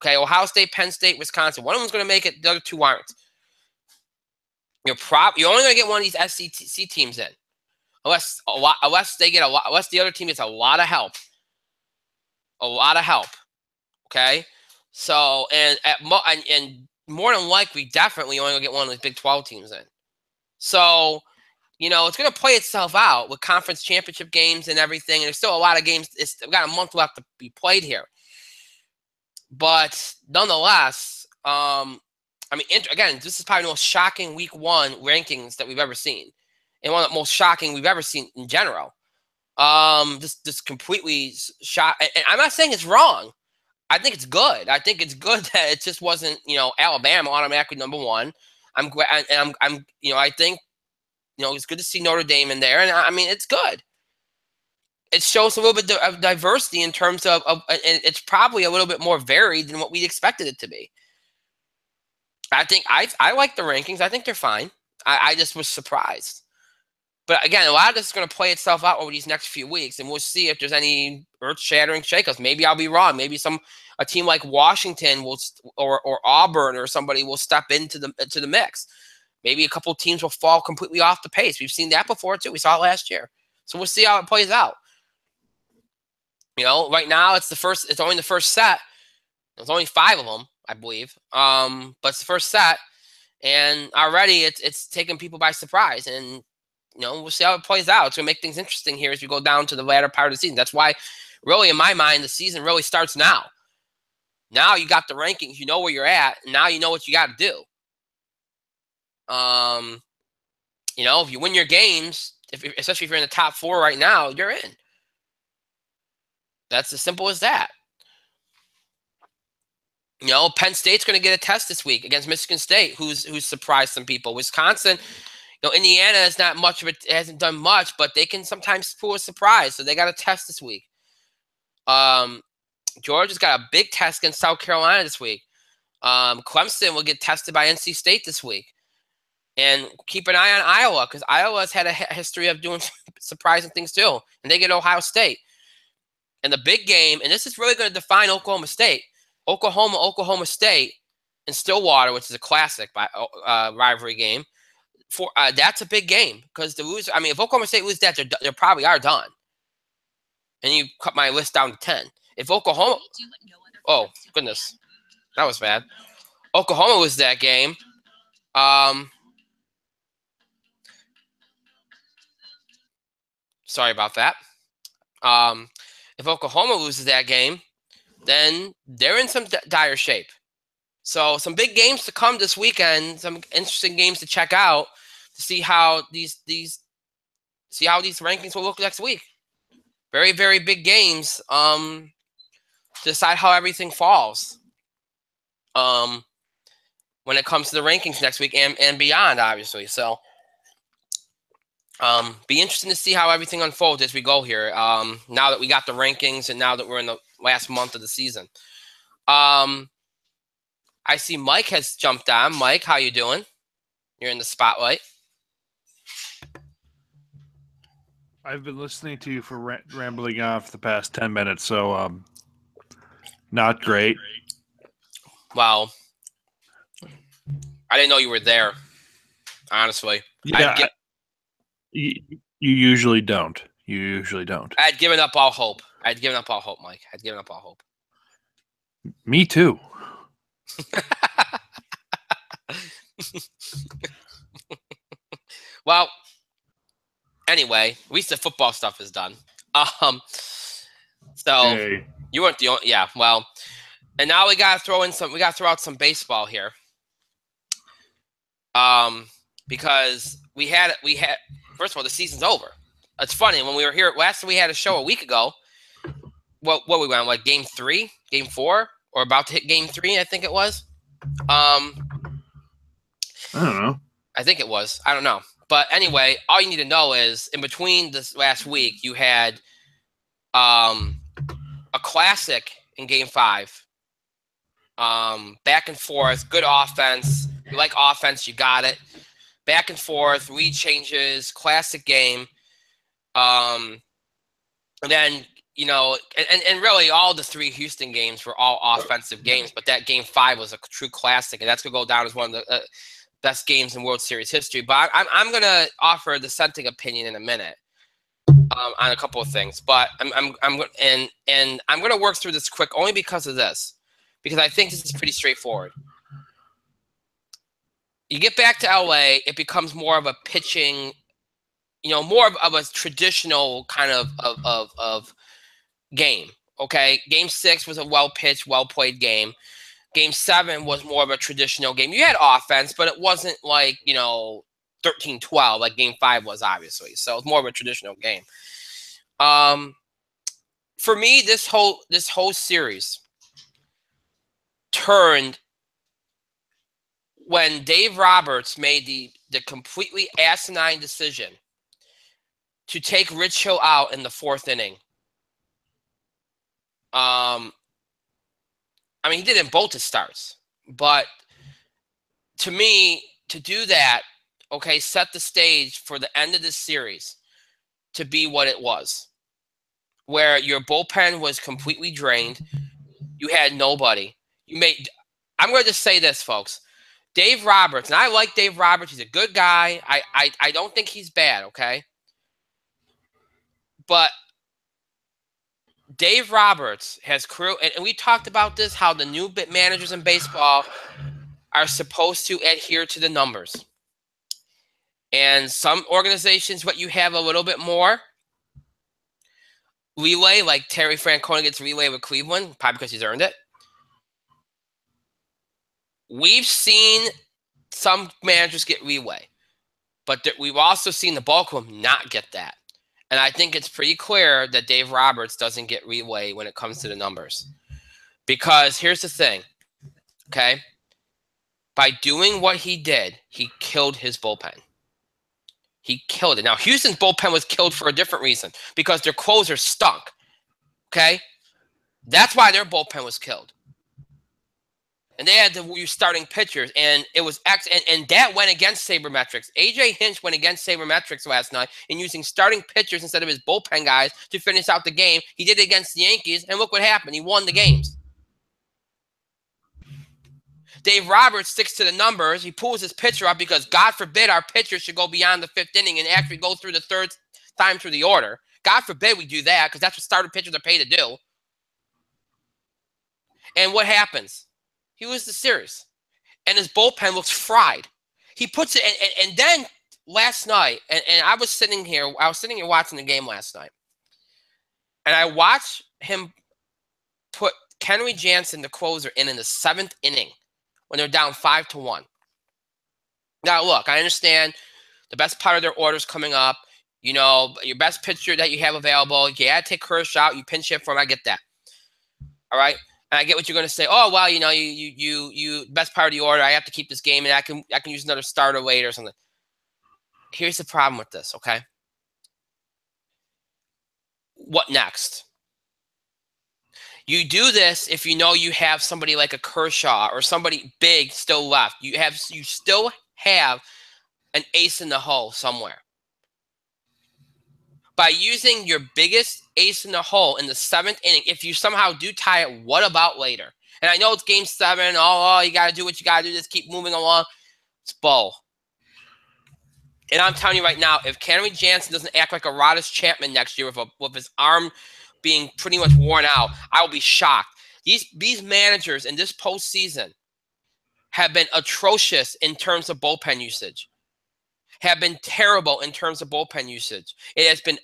Okay, Ohio State, Penn State, Wisconsin. One of them's going to make it. The other 2 aren't. You're only going to get one of these SEC teams in, unless they get unless the other team gets a lot of help. A lot of help. Okay, so and more than likely, definitely only going to get one of these Big 12 teams in. So, you know, it's going to play itself out with conference championship games and everything. And there's still a lot of games. We've got a month left to be played here. But nonetheless, I mean, again, this is probably the most shocking week 1 rankings that we've ever seen. and one of the most shocking we've ever seen in general. Just completely shocked. And I'm not saying it's wrong. I think it's good. I think it's good that it just wasn't, Alabama automatically number one. I'm glad, and I think, it's good to see Notre Dame in there, and I mean, it's good. It shows a little bit of diversity in terms of, and it's probably a little bit more varied than what we expected it to be. I think I like the rankings. I think they're fine. I just was surprised. But again, a lot of this is going to play itself out over these next few weeks, and we'll see if there's any earth-shattering shakeups. Maybe I'll be wrong. Maybe a team like Washington or Auburn or somebody will step into the mix. Maybe a couple of teams will fall completely off the pace. We've seen that before too. We saw it last year. So we'll see how it plays out. Right now it's only the first set. There's only 5 of them, I believe. But it's the first set, and already it's taken people by surprise. And we'll see how it plays out. It's going to make things interesting here as we go down to the latter part of the season. That's why, really, in my mind, the season really starts now. Now you got the rankings. You know where you're at. And now you know what you got to do. If you win your games, especially if you're in the top 4 right now, you're in. That's as simple as that. Penn State's going to get a test this week against Michigan State, who's surprised some people. Wisconsin, Indiana is not much of it, hasn't done much, but they can sometimes pull a surprise. So they got a test this week. Georgia's got a big test against South Carolina this week. Clemson will get tested by NC State this week. And keep an eye on Iowa, because Iowa's had a history of doing surprising things too. And they get Ohio State. And the big game, and this is really going to define Oklahoma State. Oklahoma State in Stillwater, which is a classic rivalry game. That's a big game, because if Oklahoma State loses that, they probably are done. And you cut my list down to 10. If Oklahoma, oh goodness, that was bad. Oklahoma loses that game. Sorry about that. If Oklahoma loses that game, then they're in some dire shape. So some big games to come this weekend. Some interesting games to check out to see how these rankings will look next week. Very, very big games to decide how everything falls when it comes to the rankings next week and beyond, obviously. So be interesting to see how everything unfolds as we go here. Now that we got the rankings and now that we're in the last month of the season. I see Mike has jumped on. Mike, how you doing? You're in the spotlight. I've been listening to you for rambling on for the past 10 minutes, so not great. Wow. I didn't know you were there, honestly. Yeah, you usually don't. You usually don't. I had given up all hope. Mike. I had given up all hope. Me too. Well, anyway, at least the football stuff is done. So hey. You weren't the only. Yeah, well, and now we gotta throw out some baseball here. Because we had first of all, the season's over. It's funny, when we were here last time, we had a show a week ago. What we went, like game 3, game 4, or about to hit game 3, I think it was. I don't know. I think it was. I don't know. But anyway, all you need to know is in between this last week, you had a classic in game 5. Back and forth, good offense. You like offense, you got it. Back and forth, lead changes, classic game. And then, and really all the 3 Houston games were all offensive games, but that game 5 was a true classic, and that's going to go down as one of the best games in World Series history. But I'm going to offer a dissenting opinion in a minute on a couple of things. But I'm going to work through this quick only because of this, because I think this is pretty straightforward. You get back to LA, it becomes more of a pitching, more of a traditional kind of game. Okay, game 6 was a well-pitched, well-played game. Game 7 was more of a traditional game. You had offense, but it wasn't like, 13-12 like Game 5 was, obviously. So it's more of a traditional game. For me, this whole series turned when Dave Roberts made the completely asinine decision to take Rich Hill out in the 4th inning. I mean, he did in both his starts, but to me, to do that, okay, set the stage for the end of this series to be what it was, where your bullpen was completely drained. You had nobody. I'm going to just say this, folks. Dave Roberts, and I like Dave Roberts. He's a good guy. I don't think he's bad, okay? But Dave Roberts has and we talked about this, how the new managers in baseball are supposed to adhere to the numbers. And some organizations, what you have a little bit more leeway, like Terry Francona gets leeway with Cleveland, probably because he's earned it. We've seen some managers get leeway, but we've also seen the bulk of them not get that. And I think it's pretty clear that Dave Roberts doesn't get leeway when it comes to the numbers. Because here's the thing, okay? By doing what he did, he killed his bullpen. He killed it. Now, Houston's bullpen was killed for a different reason, because their closer stunk, okay? That's why their bullpen was killed. And they had to use starting pitchers, and it was and that went against sabermetrics. AJ Hinch went against sabermetrics last night in using starting pitchers instead of his bullpen guys to finish out the game. He did it against the Yankees, and look what happened. He won the games. Dave Roberts sticks to the numbers. He pulls his pitcher up because, God forbid, our pitcher should go beyond the 5th inning and actually go through the 3rd time through the order. God forbid we do that, because that's what starter pitchers are paid to do. And what happens? He loses the series, and his bullpen looks fried. He puts it, and then last night, and I was sitting here watching the game last night, and I watched him put Kenley Jansen, the closer, in the 7th inning when they're down 5-1. Now, look, I understand the best part of their order is coming up. You know, your best pitcher that you have available, you got to take Kershaw out, you pinch hit for him. I get that. All right. And I get what you're going to say. Oh, well, you know, you best part of the order. I have to keep this game, and I can use another starter later or something. Here's the problem with this, okay? What next? You do this if you know you have somebody like a Kershaw or somebody big still left. You still have an ace in the hole somewhere. By using your biggest ace in the hole in the 7th inning, if you somehow do tie it, what about later? And I know it's Game 7. Oh, you got to do what you got to do. Just keep moving along. It's bull. And I'm telling you right now, if Kenley Jansen doesn't act like a Aroldis Chapman next year with his arm being pretty much worn out, I will be shocked. These managers in this postseason have been atrocious in terms of bullpen usage. Have been terrible in terms of bullpen usage. It has been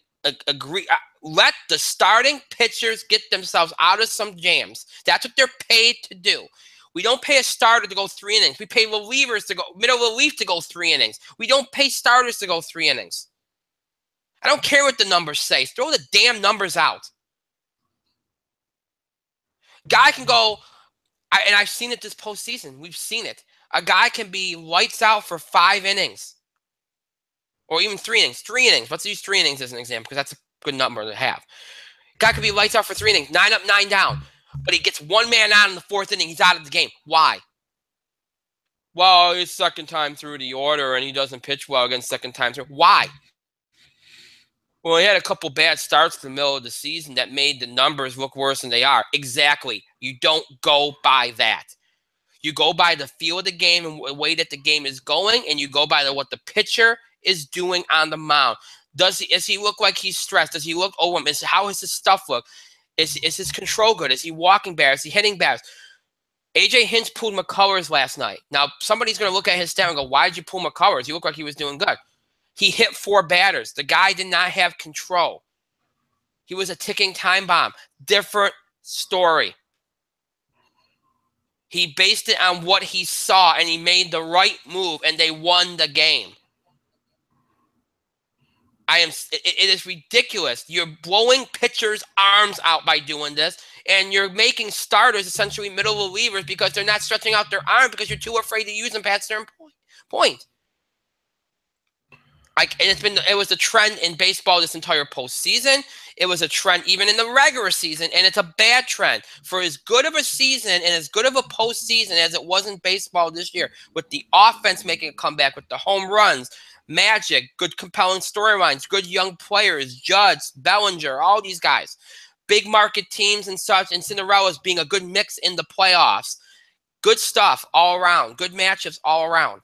let the starting pitchers get themselves out of some jams. That's what they're paid to do. We don't pay a starter to go 3 innings. We pay relievers to go middle relief to go 3 innings. We don't pay starters to go 3 innings. I don't care what the numbers say. Throw the damn numbers out. Guy can go, and I've seen it this postseason. We've seen it. A guy can be lights out for 5 innings. Or even 3 innings. 3 innings. Let's use 3 innings as an example, because that's a good number to have. Guy could be lights out for 3 innings, 9 up, 9 down. But he gets 1 man out in the 4th inning. He's out of the game. Why? Well, it's second time through the order, and he doesn't pitch well against second time through. Why? Well, he had a couple bad starts in the middle of the season that made the numbers look worse than they are. Exactly. You don't go by that. You go by the feel of the game and the way that the game is going, and you go by what the pitcher is doing on the mound. Does he look like he's stressed? Does he look how does his stuff look? Is his control good? Is he walking bad? Is he hitting bad? AJ Hinch pulled McCullers last night. Now, somebody's going to look at his stat and go, why did you pull McCullers? He looked like he was doing good. He hit 4 batters. The guy did not have control. He was a ticking time bomb. Different story. He based it on what he saw, and he made the right move, and they won the game. It is ridiculous. You're blowing pitchers' arms out by doing this, and you're making starters essentially middle relievers because they're not stretching out their arm because you're too afraid to use them past their point. It was a trend in baseball this entire postseason. It was a trend even in the regular season, and it's a bad trend. For as good of a season and as good of a postseason as it was in baseball this year, with the offense making a comeback, with the home runs, magic, good compelling storylines, good young players, Judge, Bellinger, all these guys, big market teams and such, and Cinderella's being a good mix in the playoffs. Good stuff all around, good matchups all around.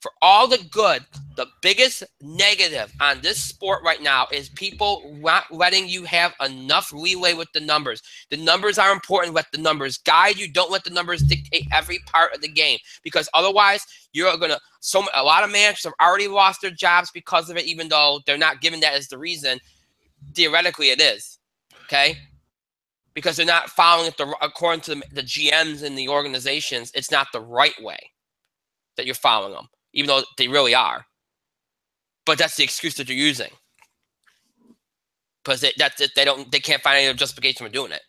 For all the good, the biggest negative on this sport right now is people not letting you have enough leeway with the numbers. The numbers are important. Let the numbers guide you. Don't let the numbers dictate every part of the game, because otherwise you're going to – a lot of managers have already lost their jobs because of it, even though they're not giving that as the reason. Theoretically, it is, okay? Because they're not following it according to the GMs and the organizations. It's not the right way that you're following them, even though they really are. But that's the excuse that they're using, because they can't find any justification for doing it.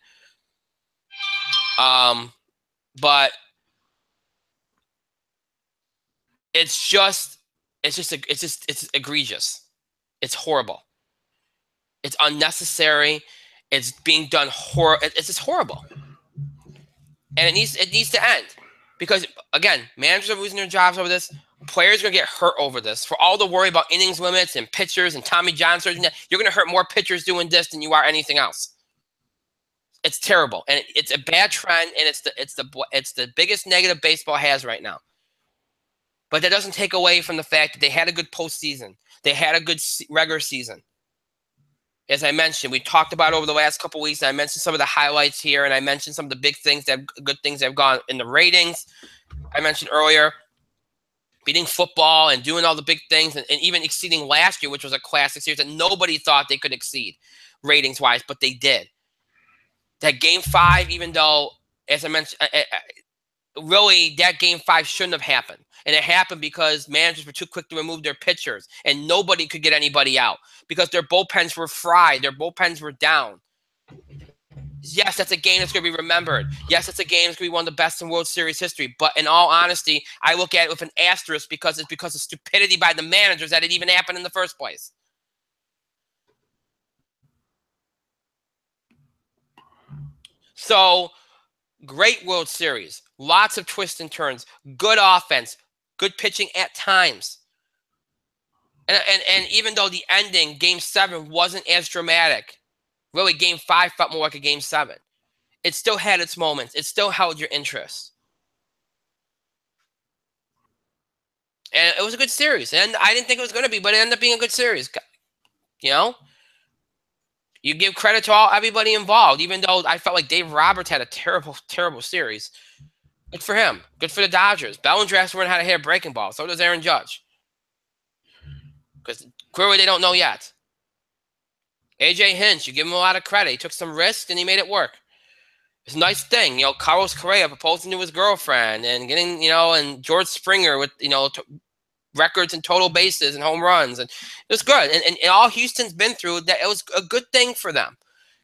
But it's egregious. It's horrible. It's unnecessary. It's being done it's just horrible, and it needs to end, because again, managers are losing their jobs over this. Players are going to get hurt over this. For all the worry about innings limits and pitchers and Tommy John surgery, you're going to hurt more pitchers doing this than you are anything else. It's terrible, and it's a bad trend, and it's the biggest negative baseball has right now. But that doesn't take away from the fact that they had a good postseason. They had a good regular season. As I mentioned, we talked about over the last couple of weeks. I mentioned some of the highlights here, and I mentioned some of the big things good things that have gone in the ratings. I mentioned earlier, beating football and doing all the big things, and even exceeding last year, which was a classic series that nobody thought they could exceed ratings-wise, but they did. That Game 5, even though, as I mentioned, really that Game 5 shouldn't have happened. And it happened because managers were too quick to remove their pitchers, and nobody could get anybody out because their bullpens were fried. Their bullpens were down. Yes, that's a game that's going to be remembered. Yes, it's a game that's going to be one of the best in World Series history. But in all honesty, I look at it with an asterisk, because it's because of stupidity by the managers that it even happened in the first place. So, great World Series. Lots of twists and turns. Good offense. Good pitching at times. And even though the ending, Game 7, wasn't as dramatic, really, Game 5 felt more like a Game 7. It still had its moments. It still held your interest. And it was a good series. And I didn't think it was going to be, but it ended up being a good series. You know? You give credit to everybody involved, even though I felt like Dave Roberts had a terrible, terrible series. Good for him. Good for the Dodgers. Bellinger has to learn how to hit a breaking ball. So does Aaron Judge. Because clearly they don't know yet. AJ Hinch, you give him a lot of credit. He took some risks and he made it work. It's a nice thing. You know, Carlos Correa proposing to his girlfriend and getting, and George Springer with, records and total bases and home runs. And it was good. And all Houston's been through, that it was a good thing for them.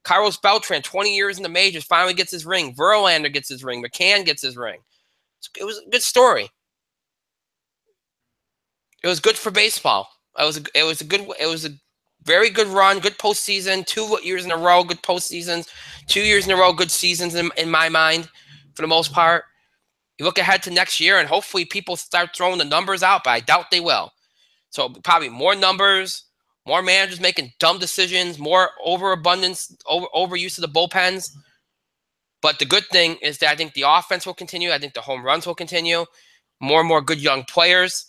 Carlos Beltran, 20 years in the majors, finally gets his ring. Verlander gets his ring. McCann gets his ring. It was a good story. It was good for baseball. It was a very good run, good postseason. 2 years in a row, good postseasons. 2 years in a row, good seasons in my mind, for the most part. You look ahead to next year, and hopefully people start throwing the numbers out, but I doubt they will. So probably more numbers, more managers making dumb decisions, more overabundance, overuse of the bullpens. But the good thing is that I think the offense will continue. I think the home runs will continue. More and more good young players.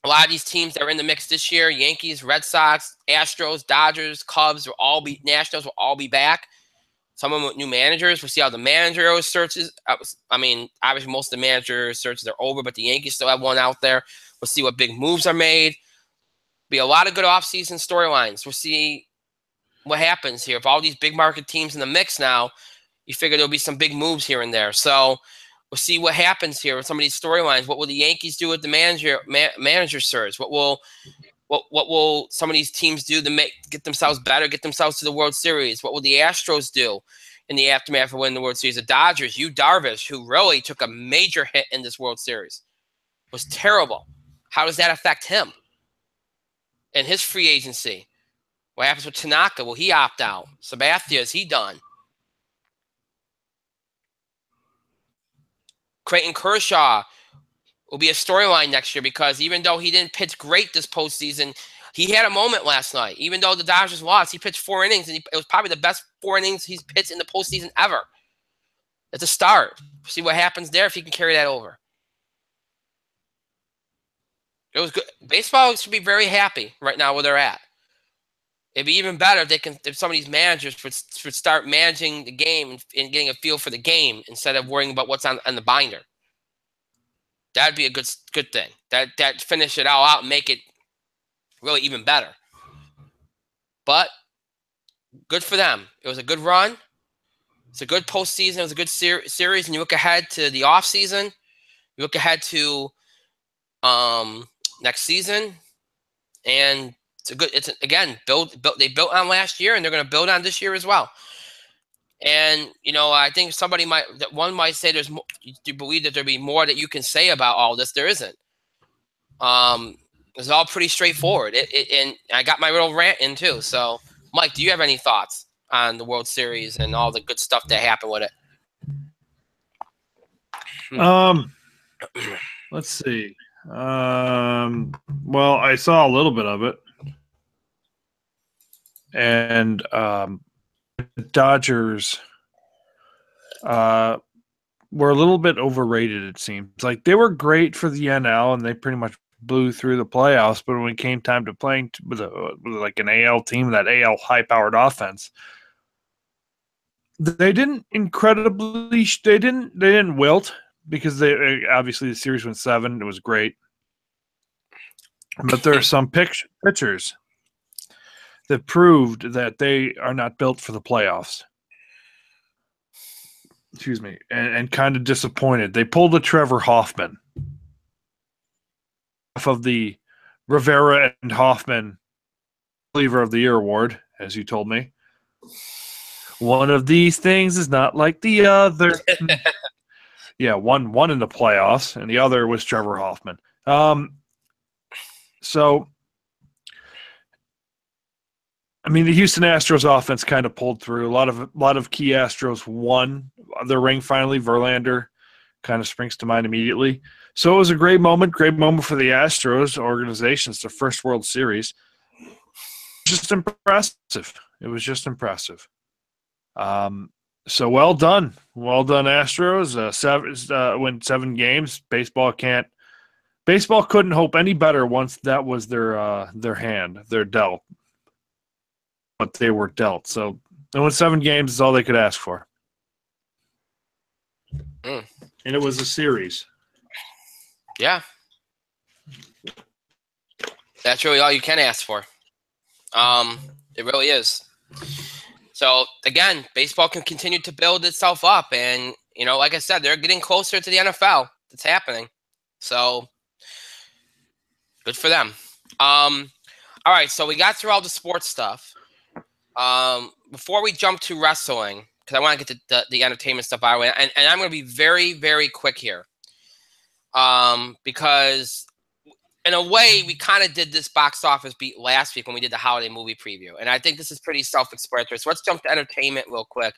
A lot of these teams that are in the mix this year, Yankees, Red Sox, Astros, Dodgers, Cubs, Nationals will all be back. Some of them with new managers. We'll see how the manager searches. Obviously most of the manager searches are over, but the Yankees still have one out there. We'll see what big moves are made. Be a lot of good offseason storylines. We'll see what happens here. If all these big market teams in the mix now, you figure there'll be some big moves here and there. So we'll see what happens here with some of these storylines. What will the Yankees do with the manager search? What will What will some of these teams do to get themselves better, get themselves to the World Series? What will the Astros do in the aftermath of winning the World Series? The Dodgers, Yu Darvish, who really took a major hit in this World Series, was terrible. How does that affect him and his free agency? What happens with Tanaka? Will he opt out? Sabathia, is he done? Clayton Kershaw will be a storyline next year because even though he didn't pitch great this postseason, he had a moment last night. Even though the Dodgers lost, he pitched 4 innings, and it was probably the best 4 innings he's pitched in the postseason ever. It's a start. See what happens there if he can carry that over. It was good. Baseball should be very happy right now where they're at. It'd be even better if some of these managers would start managing the game and getting a feel for the game instead of worrying about what's on the binder. That'd be a good thing. That finish it all out and make it really even better. But good for them. It was a good run. It's a good postseason. It was a good series. And you look ahead to the offseason. You look ahead to next season. And they built on last year, and they're going to build on this year as well. And, I think one might say do you believe that there'd be more that you can say about all this? There isn't. It's all pretty straightforward. And I got my little rant in too. So, Mike, do you have any thoughts on the World Series and all the good stuff that happened with it? Let's see. Well, I saw a little bit of it. And the Dodgers were a little bit overrated, it seems. Like they were great for the NL, and they pretty much blew through the playoffs. But when it came time to playing with an AL team, that AL high-powered offense, they didn't wilt because they obviously the series went 7. It was great, but there are some pitchers that proved that they are not built for the playoffs. Excuse me. And kind of disappointed. They pulled a Trevor Hoffman off of the Rivera and Hoffman Reliever of the Year award, as you told me. One of these things is not like the other. Yeah, one in the playoffs, and the other was Trevor Hoffman. So I mean, the Houston Astros offense kind of pulled through. A lot of key Astros won their ring finally. Verlander kind of springs to mind immediately. So it was a great moment for the Astros organization. It's their first World Series. Just impressive. It was just impressive. So well done, Astros. Win 7 games. Baseball couldn't hope any better once that was their hand, their dealt. But they were dealt. So they won 7 games is all they could ask for. And it was a series. Yeah. That's really all you can ask for. It really is. So, again, baseball can continue to build itself up. And, like I said, they're getting closer to the NFL. It's happening. So, good for them. All right, so we got through all the sports stuff. Before we jump to wrestling, because I want to get to the entertainment stuff out of the way, and I'm going to be very, very quick here, because in a way we kind of did this box office beat last week when we did the holiday movie preview, and I think this is pretty self-explanatory. So let's jump to entertainment real quick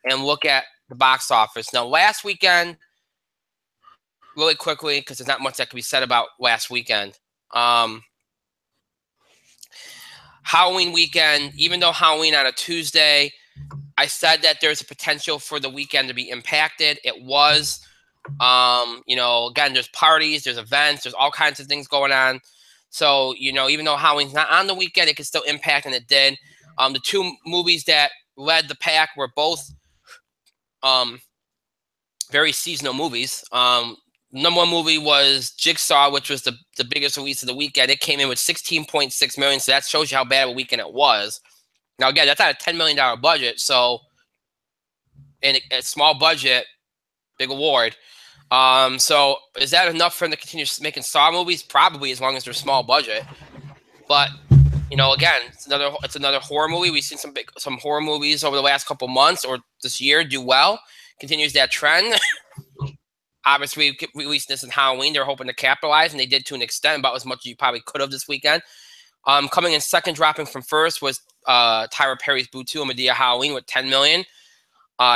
and look at the box office. Now, last weekend, really quickly, because there's not much that can be said about last weekend. Halloween weekend, even though Halloween on a Tuesday, I said that there's a potential for the weekend to be impacted. It was. Again, there's parties, there's events, there's all kinds of things going on. So, even though Halloween's not on the weekend, it can still impact, and it did. The 2 movies that led the pack were both very seasonal movies. Number 1 movie was Jigsaw, which was the biggest release of the weekend. It came in with $16.6 million, so that shows you how bad of a weekend it was. Now, again, that's not a $10 million budget, so in a small budget, big award. So is that enough for them to continue making Saw movies? Probably, as long as they're small budget. But again, it's another horror movie. We've seen some horror movies over the last couple months or this year do well. Continues that trend. Obviously, we released this in Halloween. They're hoping to capitalize, and they did to an extent, about as much as you probably could have this weekend. Coming in second, dropping from first, was Tyra Perry's Boo 2 and Madea Halloween with $10 million,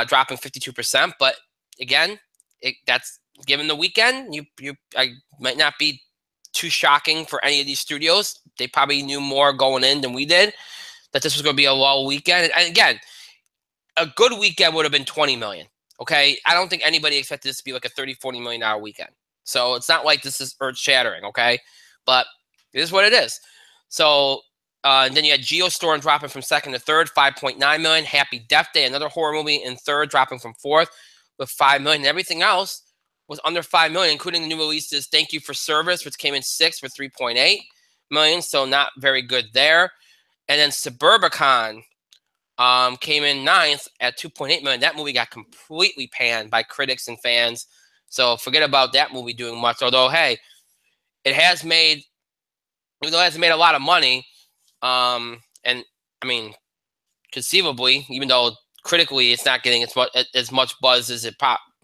dropping 52%. But again, that's given the weekend. I might not be too shocking for any of these studios. They probably knew more going in than we did, that this was going to be a low weekend. And again, a good weekend would have been $20 million. Okay, I don't think anybody expected this to be like a $30-40 million weekend. So it's not like this is earth-shattering. Okay, but it is what it is. So and then you had Geostorm dropping from second to third, $5.9 million. Happy Death Day, another horror movie, in third, dropping from fourth with $5 million. And everything else was under $5 million, including the new releases Thank You for Service, which came in sixth with $3.8 million. So not very good there. And then Suburbicon came in ninth at $2.8 million. That movie got completely panned by critics and fans. So forget about that movie doing much. Although, hey, it has made, even though it hasn't made a lot of money, and I mean, conceivably, even though critically it's not getting as much buzz as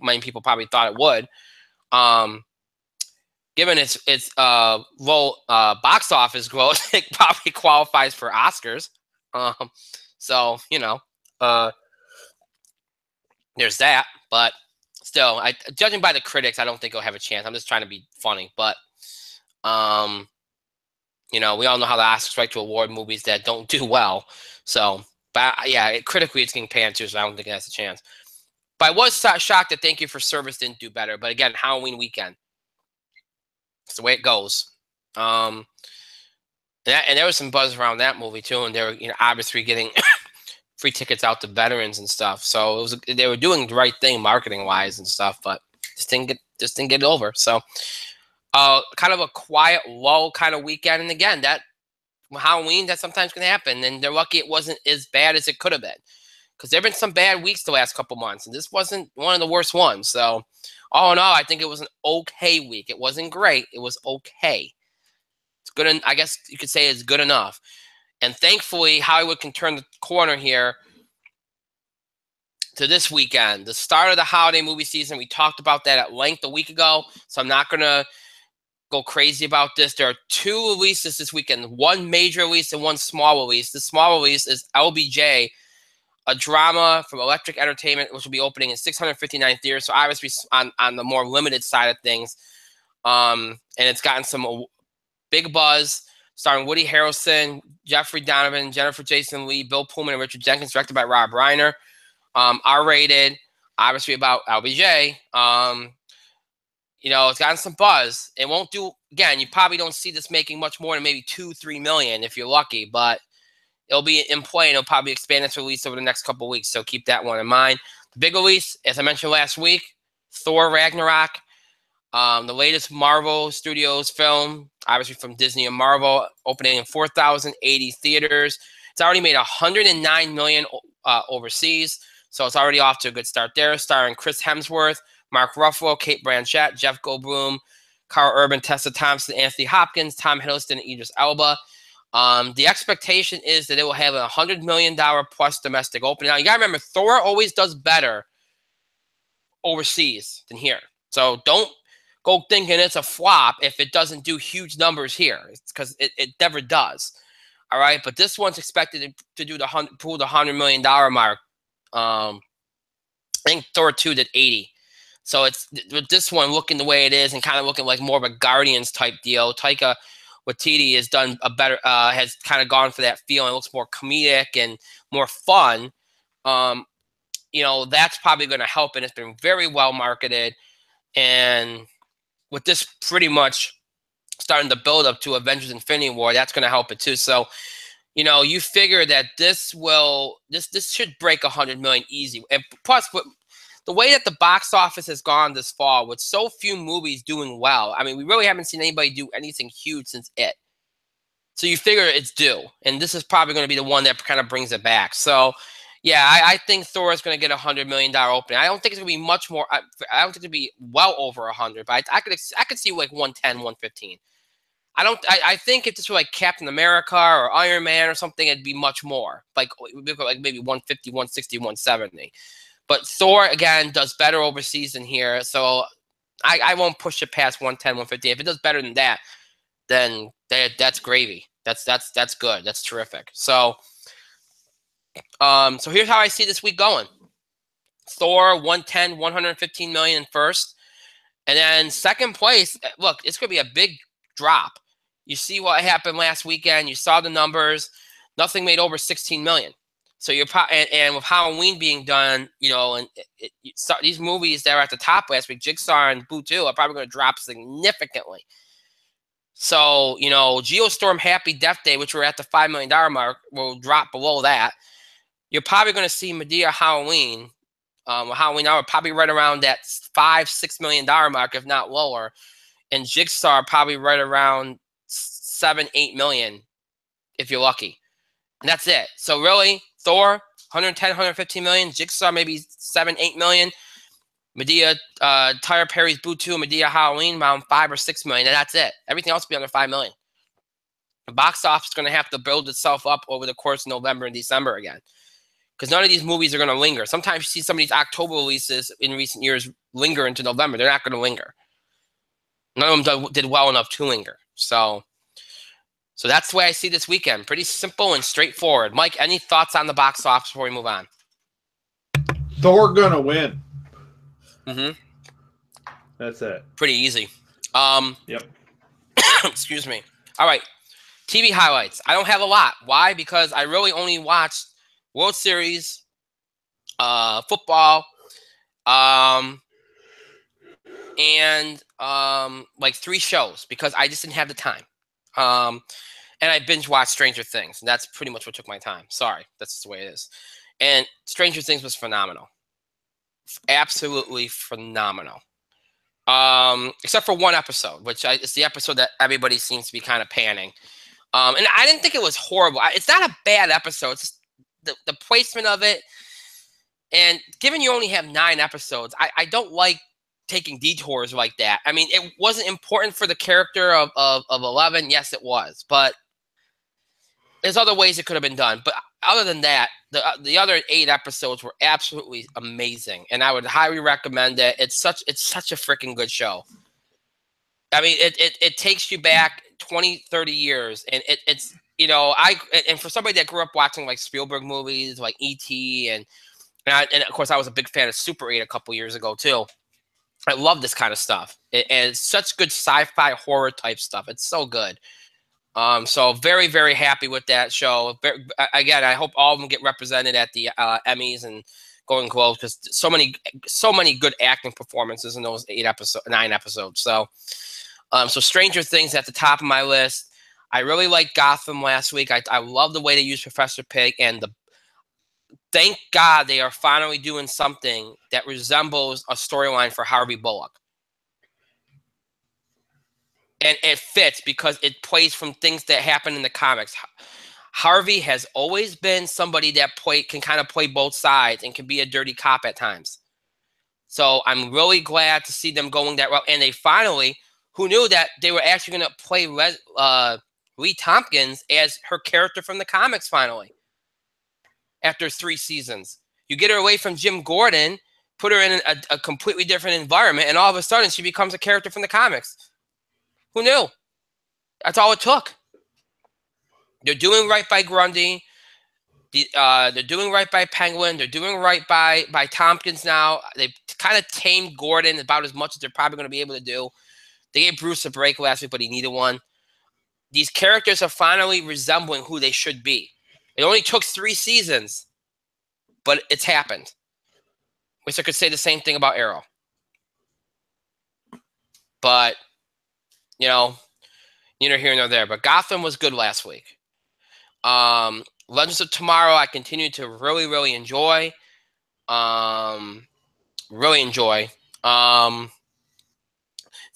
many people probably thought it would, given its box office growth, it probably qualifies for Oscars. So, there's that. But still, judging by the critics, I don't think it'll have a chance. I'm just trying to be funny. But, we all know how the Oscars like to award movies that don't do well. So, but yeah, critically it's getting panned too, so I don't think it has a chance. But I was shocked that Thank You for Service didn't do better. But again, Halloween weekend. It's the way it goes. And there was some buzz around that movie too, and they were, obviously getting free tickets out to veterans and stuff. So they were doing the right thing marketing wise and stuff, but just didn't get it over. So kind of a quiet, low kind of weekend. And again, that Halloween, that sometimes can happen, and they're lucky it wasn't as bad as it could have been, because there have been some bad weeks the last couple months, and this wasn't one of the worst ones. So all in all, I think it was an okay week. It wasn't great. It was okay. It's good, and I guess you could say it's good enough. And thankfully, Hollywood can turn the corner here to this weekend, the start of the holiday movie season. We talked about that at length a week ago, so I'm not going to go crazy about this. There are two releases this weekend, one major release and one small release. The small release is LBJ, a drama from Electric Entertainment, which will be opening in 659 theaters. So obviously on the more limited side of things. And it's gotten some big buzz, starring Woody Harrelson, Jeffrey Donovan, Jennifer Jason Leigh, Bill Pullman, and Richard Jenkins, directed by Rob Reiner. R-rated, obviously about LBJ. It's gotten some buzz. It won't do, again, you probably don't see this making much more than maybe $2-3 million if you're lucky, but it'll be in play, and it'll probably expand its release over the next couple of weeks, so keep that one in mind. The big release, as I mentioned last week, Thor Ragnarok, the latest Marvel Studios film, obviously from Disney and Marvel, opening in 4,080 theaters. It's already made $109 million overseas, so it's already off to a good start there, starring Chris Hemsworth, Mark Ruffalo, Kate Blanchett, Jeff Goldblum, Carl Urban, Tessa Thompson, Anthony Hopkins, Tom Hiddleston, and Idris Elba. The expectation is that it will have a $100 million plus domestic opening. Now, you got to remember, Thor always does better overseas than here. So don't go thinking it's a flop if it doesn't do huge numbers here. It's because it never does. All right, but this one's expected to do pull the $100 million mark. I think Thor 2 did 80. So it's with this one looking the way it is and kind of looking like more of a Guardians type deal. Taika Waititi has done a better, has kind of gone for that feel, and it looks more comedic and more fun. That's probably going to help, and it's been very well marketed. And with this pretty much starting to build up to Avengers Infinity War, that's going to help it too. So, you figure that this should break 100 million easy. And plus, the way that the box office has gone this fall, with so few movies doing well, I mean, we really haven't seen anybody do anything huge since It. So you figure it's due, and this is probably going to be the one that kind of brings it back. So, yeah, I think Thor is going to get a $100 million opening. I don't think it's going to be much more. I don't think it'll be well over 100, but I could see like 110, 115. I think if this were like Captain America or Iron Man or something, it'd be much more. Like maybe 150, 160, 170. But Thor, again, does better overseas than here. So I won't push it past 110, 150. If it does better than that, then that's gravy. That's good. That's terrific. So so here's how I see this week going. Thor, 110, 115 million in first. And then second place, look, it's going to be a big drop. You see what happened last weekend. You saw the numbers. Nothing made over 16 million. So you're and with Halloween being done, you know, and these movies that were at the top last week, Jigsaw and Boo 2, are probably going to drop significantly. So, you know, Geostorm, Happy Death Day, which were at the $5 million mark, will drop below that. You're probably going to see Madea Halloween. Halloween Hour probably right around that $5-6 million mark, if not lower. And Jigsaw probably right around 7-8 million, if you're lucky. And that's it. So really, Thor, 110, 115 million. Jigsaw, maybe 7-8 million. Madea, Tyler Perry's Boo 2, Madea Halloween, around 5 or 6 million. And that's it. Everything else will be under 5 million. The box office is going to have to build itself up over the course of November and December again. Because none of these movies are going to linger. Sometimes you see some of these October releases in recent years linger into November. They're not going to linger. None of them did well enough to linger. So that's the way I see this weekend. Pretty simple and straightforward. Mike, any thoughts on the box office before we move on? Thor gonna win. Mm-hmm. That's it. Pretty easy. Yep. Excuse me. All right. TV highlights. I don't have a lot. Why? Because I really only watched World Series, football, and like 3 shows because I just didn't have the time. And I binge watched Stranger Things, and that's pretty much what took my time. Sorry, that's just the way it is. And Stranger Things was phenomenal, absolutely phenomenal. Except for one episode, which it's the episode that everybody seems to be kind of panning. And I didn't think it was horrible. It's not a bad episode. It's just the placement of it, and given you only have 9 episodes, I don't like taking detours like that. I mean, it wasn't important for the character of 11. Yes, it was, but there's other ways it could have been done. But other than that, the other 8 episodes were absolutely amazing, and I would highly recommend it. It's such a freaking good show. I mean, it takes you back 20, 30 years, and it's, you know, and for somebody that grew up watching like Spielberg movies, like E.T. and of course I was a big fan of Super 8 a couple years ago too. I love this kind of stuff, and it's such good sci-fi horror type stuff. It's so good. So very, very happy with that show. Again, I hope all of them get represented at the Emmys and Golden Globes, because so many good acting performances in those 9 episodes. So Stranger Things at the top of my list. I really liked Gotham last week. I love the way they used Professor Pig, and thank God they are finally doing something that resembles a storyline for Harvey Bullock. And it fits because it plays from things that happen in the comics. Harvey has always been somebody that can kind of play both sides and can be a dirty cop at times. So I'm really glad to see them going that route. And they finally, who knew that they were actually going to play Lee Tompkins as her character from the comics finally. After 3 seasons. You get her away from Jim Gordon, put her in a completely different environment, and all of a sudden she becomes a character from the comics. Who knew? That's all it took. They're doing right by Grundy. They're doing right by Penguin. They're doing right by Tompkins now. They've kind of tamed Gordon about as much as they're probably going to be able to do. They gave Bruce a break last week, but he needed one. These characters are finally resembling who they should be. It only took 3 seasons, but it's happened. Which I could say the same thing about Arrow. But, you know, neither here nor there. But Gotham was good last week. Legends of Tomorrow, I continue to really, really enjoy. Really enjoy.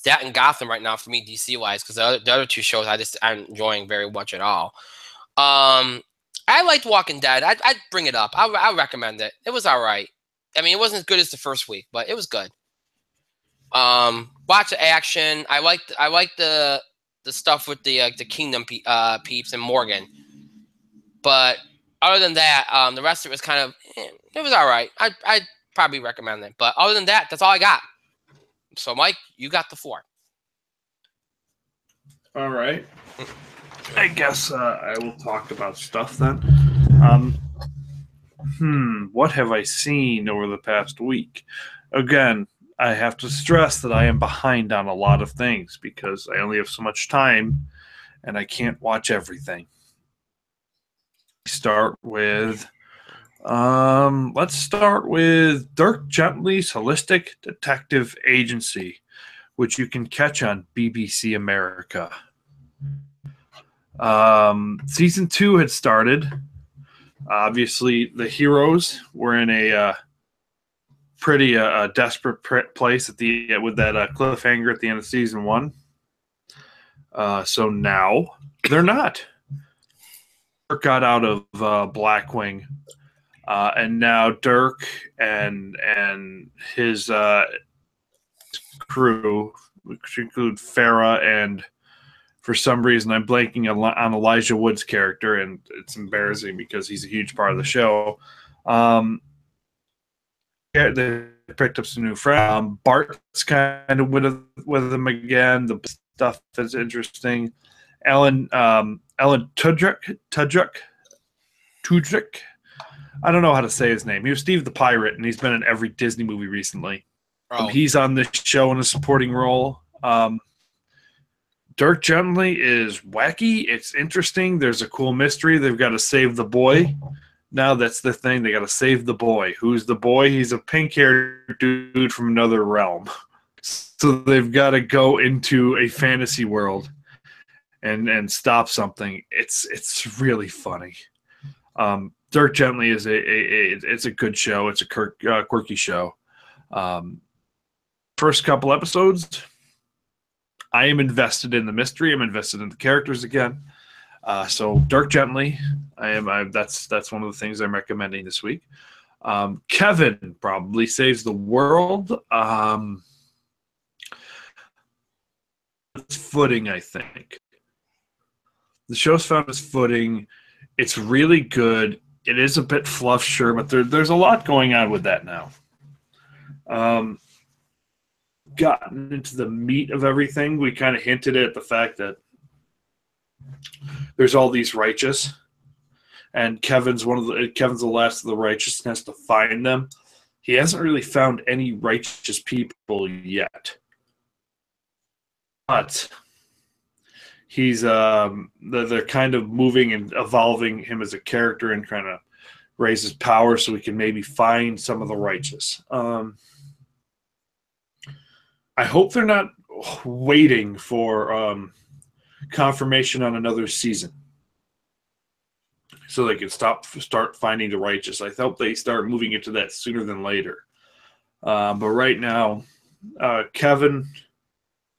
That and Gotham right now for me, DC-wise, because the other 2 shows I'm enjoying very much at all. I liked Walking Dead. I'd bring it up. I'll recommend it. It was all right. I mean, it wasn't as good as the first week, but it was good. Lots of action. I liked the the stuff with the Kingdom peeps and Morgan. But other than that, the rest of it was kind of it was all right. I'd probably recommend it. But other than that, that's all I got. So Mike, you got the 4. All right. I guess I will talk about stuff then. What have I seen over the past week? Again, I have to stress that I am behind on a lot of things because I only have so much time and I can't watch everything. Let's start with Dirk Gently's Holistic Detective Agency, which you can catch on BBC America. Season 2 had started. Obviously, the heroes were in a pretty desperate place with that cliffhanger at the end of season 1. So now they're not. Dirk got out of Blackwing, and now Dirk and his crew, which include Farah and, for some reason, I'm blanking on Elijah Wood's character, and it's embarrassing because he's a huge part of the show. They picked up some new friends. Bart's kind of with them again. The stuff is interesting. Alan Tudyk. I don't know how to say his name. He was Steve the Pirate, and he's been in every Disney movie recently. He's on this show in a supporting role. Dirk Gently is wacky. It's interesting. There's a cool mystery. They've got to save the boy. Now that's the thing. They got to save the boy. Who's the boy? He's a pink-haired dude from another realm. So they've got to go into a fantasy world and stop something. It's really funny. Dirk Gently is it's a good show. It's a quirky show. First couple episodes, I am invested in the mystery. I'm invested in the characters again. So Dirk Gently, that's one of the things I'm recommending this week. Kevin probably saves the world. It's footing, I think. The show's found its footing. It's really good. It is a bit fluff, sure, but there's a lot going on with that now. Gotten into the meat of everything. We kind of hinted at the fact that there's all these righteous, and Kevin's the last of the righteous and has to find them. He hasn't really found any righteous people yet, but he's they're kind of moving and evolving him as a character and trying to raise his power so we can maybe find some of the righteous. I hope they're not waiting for confirmation on another season so they can start finding the righteous. I hope they start moving into that sooner than later. But right now, Kevin,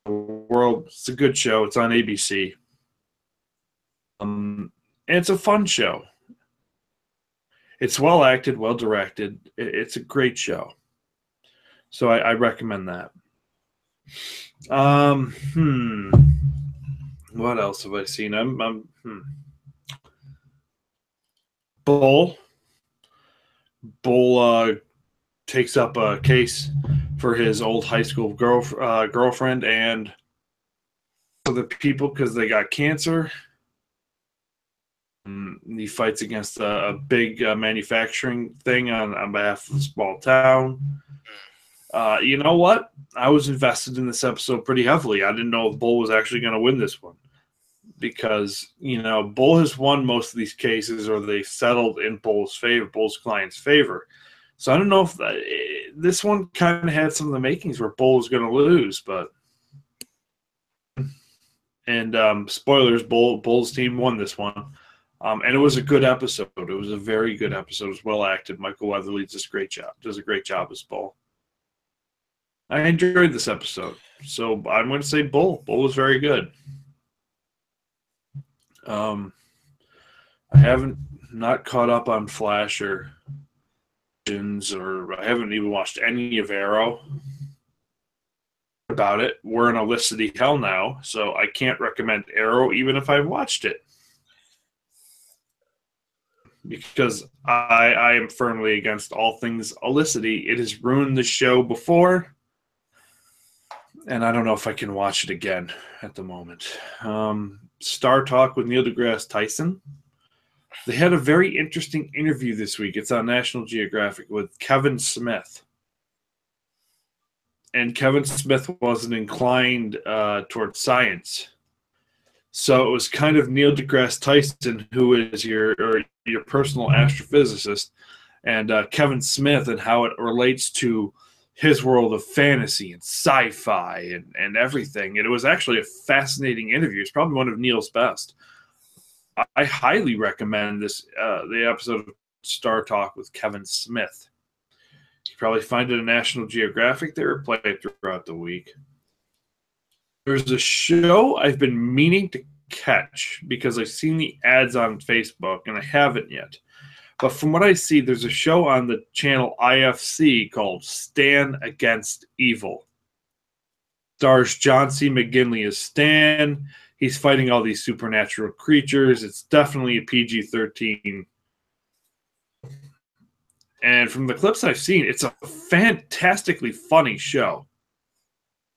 World, it's a good show. It's on ABC. And it's a fun show. It's well acted, well directed. It's a great show. So I recommend that. What else have I seen? Bull takes up a case for his old high school girlfriend and other people because they got cancer. He fights against a big manufacturing thing on behalf of a small town. You know what? I was invested in this episode pretty heavily. I didn't know if Bull was actually going to win this one because, Bull has won most of these cases or they've settled in Bull's client's favor. So I don't know if this one kind of had some of the makings where Bull was going to lose, and spoilers, Bull's team won this one. And it was a good episode. It was a very good episode. It was well acted. Michael Weatherly does a great job as Bull. I enjoyed this episode. So I'm going to say Bull. Bull was very good. I haven't not caught up on Flash or I haven't even watched any of Arrow. about it. We're in Olicity hell now, so I can't recommend Arrow even if I've watched it. Because I am firmly against all things Olicity. It has ruined the show before, and I don't know if I can watch it again at the moment. Star Talk with Neil deGrasse Tyson. They had a very interesting interview this week. It's on National Geographic with Kevin Smith. And Kevin Smith wasn't inclined towards science. So it was kind of Neil deGrasse Tyson, who is your personal astrophysicist, and Kevin Smith and how it relates to his world of fantasy and sci-fi and everything. And it was actually a fascinating interview. It's probably one of Neil's best. I highly recommend this the episode of Star Talk with Kevin Smith. You probably find it on National Geographic. They replay it throughout the week. There's a show I've been meaning to catch because I've seen the ads on Facebook and I haven't yet. But from what I see, there's a show on the channel IFC called Stan Against Evil. Stars John C. McGinley as Stan. He's fighting all these supernatural creatures. It's definitely a PG-13. And from the clips I've seen, it's a fantastically funny show.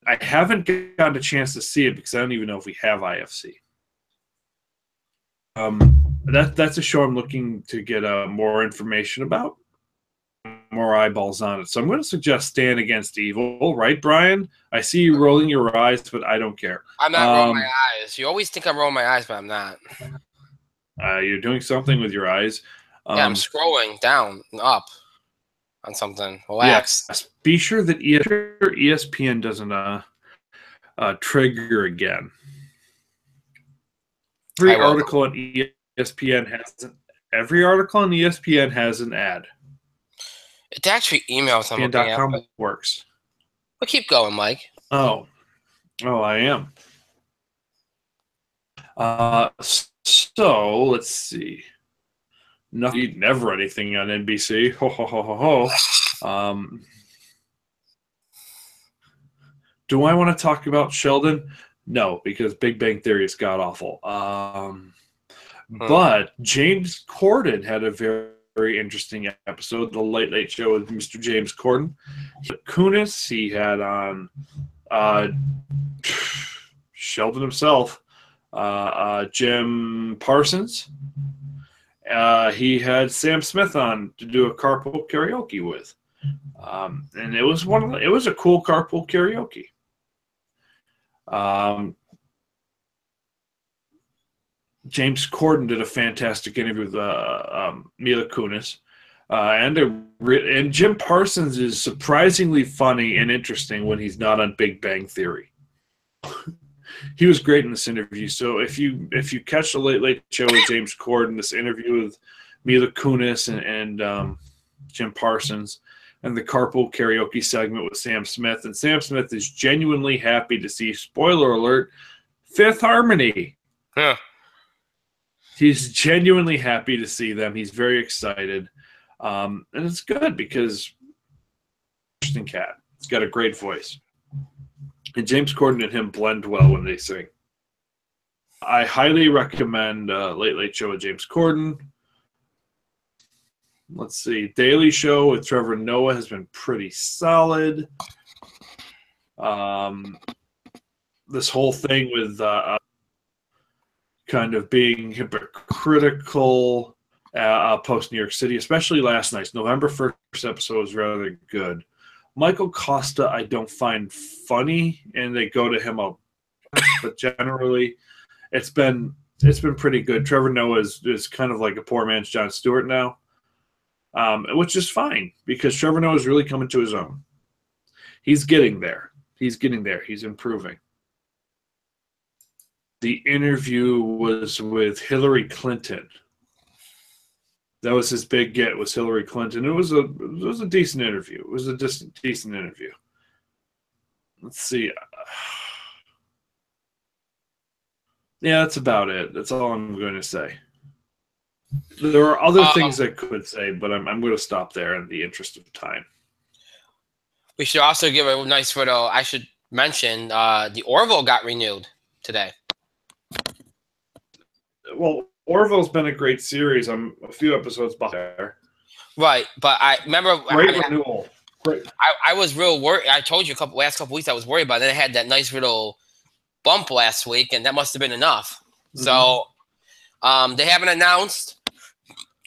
I haven't gotten a chance to see it because I don't even know if we have IFC. That's a show I'm looking to get more information about, more eyeballs on it. So I'm going to suggest Stan Against Evil, right, Brian? I see you rolling your eyes, but I don't care. I'm not rolling my eyes. You always think I'm rolling my eyes, but I'm not. You're doing something with your eyes. Yeah, I'm scrolling down and up on something. Relax. Yes. Be sure that ESPN doesn't trigger again. Every article on ESPN has an ad. It actually emails them. ESPN.com works. But keep going, Mike. Oh, I am. So let's see. Nothing, never anything on NBC. Ho ho ho ho ho. Do I want to talk about Sheldon? No, because Big Bang Theory is god awful. But James Corden had a very interesting episode, The Late Late Show with Mr. James Corden. Kunis, he had on Sheldon himself, Jim Parsons. He had Sam Smith on to do a carpool karaoke with, and it was a cool carpool karaoke. James Corden did a fantastic interview with Mila Kunis, and Jim Parsons is surprisingly funny and interesting when he's not on Big Bang Theory. He was great in this interview. So if you catch the Late Late Show with James Corden, this interview with Mila Kunis and Jim Parsons, and the carpool karaoke segment with Sam Smith, and Sam Smith is genuinely happy to see, spoiler alert, Fifth Harmony. Yeah. He's genuinely happy to see them. He's very excited. And it's good because interesting cat. He's got a great voice. And James Corden and him blend well when they sing. I highly recommend Late Late Show with James Corden. Let's see. Daily Show with Trevor Noah has been pretty solid. This whole thing with kind of being hypocritical post New York City, especially last night's November 1st episode was rather good. Michael Costa I don't find funny, and they go to him up, but generally it's been pretty good. Trevor Noah is kind of like a poor man's Jon Stewart now, which is fine because Trevor Noah is really coming to his own. He's getting there. He's improving. The interview was with Hillary Clinton. That was his big get, was Hillary Clinton. It was a decent interview. It was a decent interview. Let's see. Yeah, that's about it. That's all I'm going to say. There are other things I could say, but I'm going to stop there in the interest of time. We should also give a nice photo. I should mention, the Orville got renewed today. Well, Orville's been a great series. I'm a few episodes behind there. Right, but I remember great renewal. Great. I was real worried. I told you last couple weeks I was worried about it. Then I had that nice little bump last week, and that must have been enough. Mm-hmm. So they haven't announced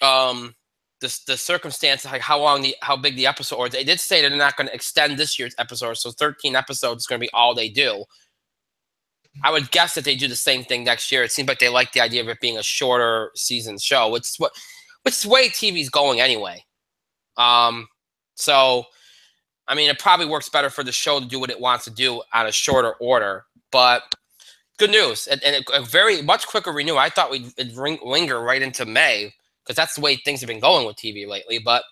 the circumstance, like how big the episode, or they did say they're not going to extend this year's episode, so 13 episodes is going to be all they do. I would guess that they do the same thing next year. It seems like they like the idea of it being a shorter season show, which is the way TV's going anyway. So, I mean, it probably works better for the show to do what it wants to do on a shorter order, but good news. And a very much quicker renewal. I thought it'd linger right into May, because that's the way things have been going with TV lately, but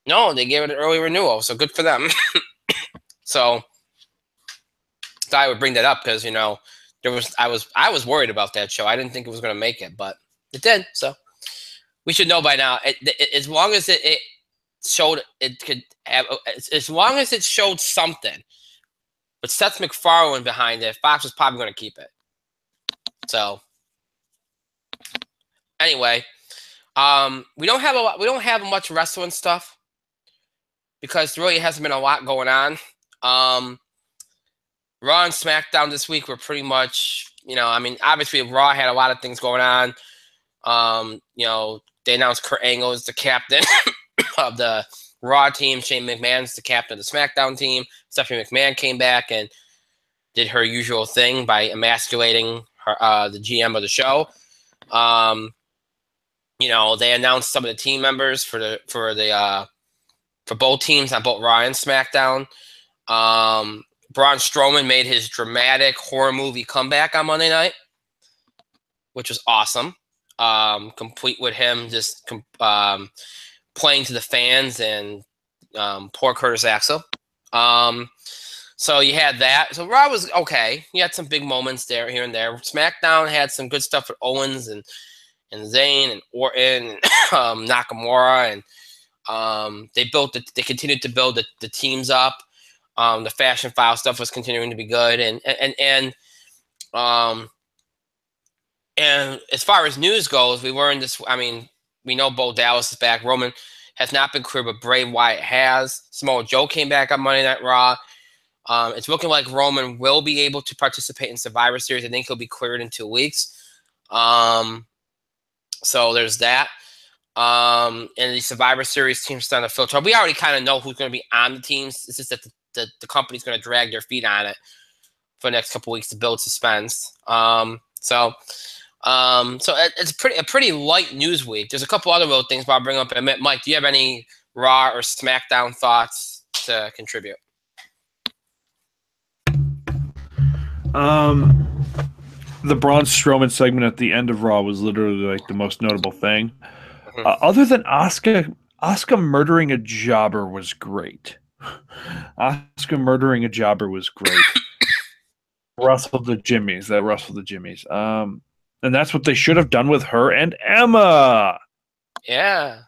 no, they gave it an early renewal, so good for them. So I would bring that up because, I was worried about that show. I didn't think it was going to make it, but it did. So we should know by now. As long as it showed, it could have, as long as it showed something. But Seth MacFarlane behind it, Fox was probably going to keep it. So anyway, we don't have much wrestling stuff because there really hasn't been a lot going on. Raw and SmackDown this week were pretty much, obviously Raw had a lot of things going on. They announced Kurt Angle as the captain of the Raw team. Shane McMahon's the captain of the SmackDown team. Stephanie McMahon came back and did her usual thing by emasculating her, the GM of the show. They announced some of the team members for both teams on both Raw and SmackDown. Braun Strowman made his dramatic horror movie comeback on Monday night, which was awesome. Complete with him just playing to the fans and poor Curtis Axel. So you had that. So Raw was okay. You had some big moments there, here and there. SmackDown had some good stuff with Owens and Zayn and Orton and Nakamura, and they continued to build the teams up. The Fashion File stuff was continuing to be good, and as far as news goes, we were in this. I mean, we know Bo Dallas is back. Roman has not been cleared, but Bray Wyatt has. Samoa Joe came back on Monday Night Raw. It's looking like Roman will be able to participate in Survivor Series. I think he'll be cleared in 2 weeks. So there's that. And the Survivor Series team's starting to filter. We already kind of know who's going to be on the teams. It's just that the company's going to drag their feet on it for the next couple weeks to build suspense. So it's a pretty light news week. There's a couple other little things, but I'll bring up in a minute. Mike, do you have any Raw or SmackDown thoughts to contribute? The Braun Strowman segment at the end of Raw was literally like the most notable thing. Other than Asuka murdering a jobber was great. Asuka murdering a jobber was great. Rustled the Jimmies. And that's what they should have done with her and Emma. Yeah.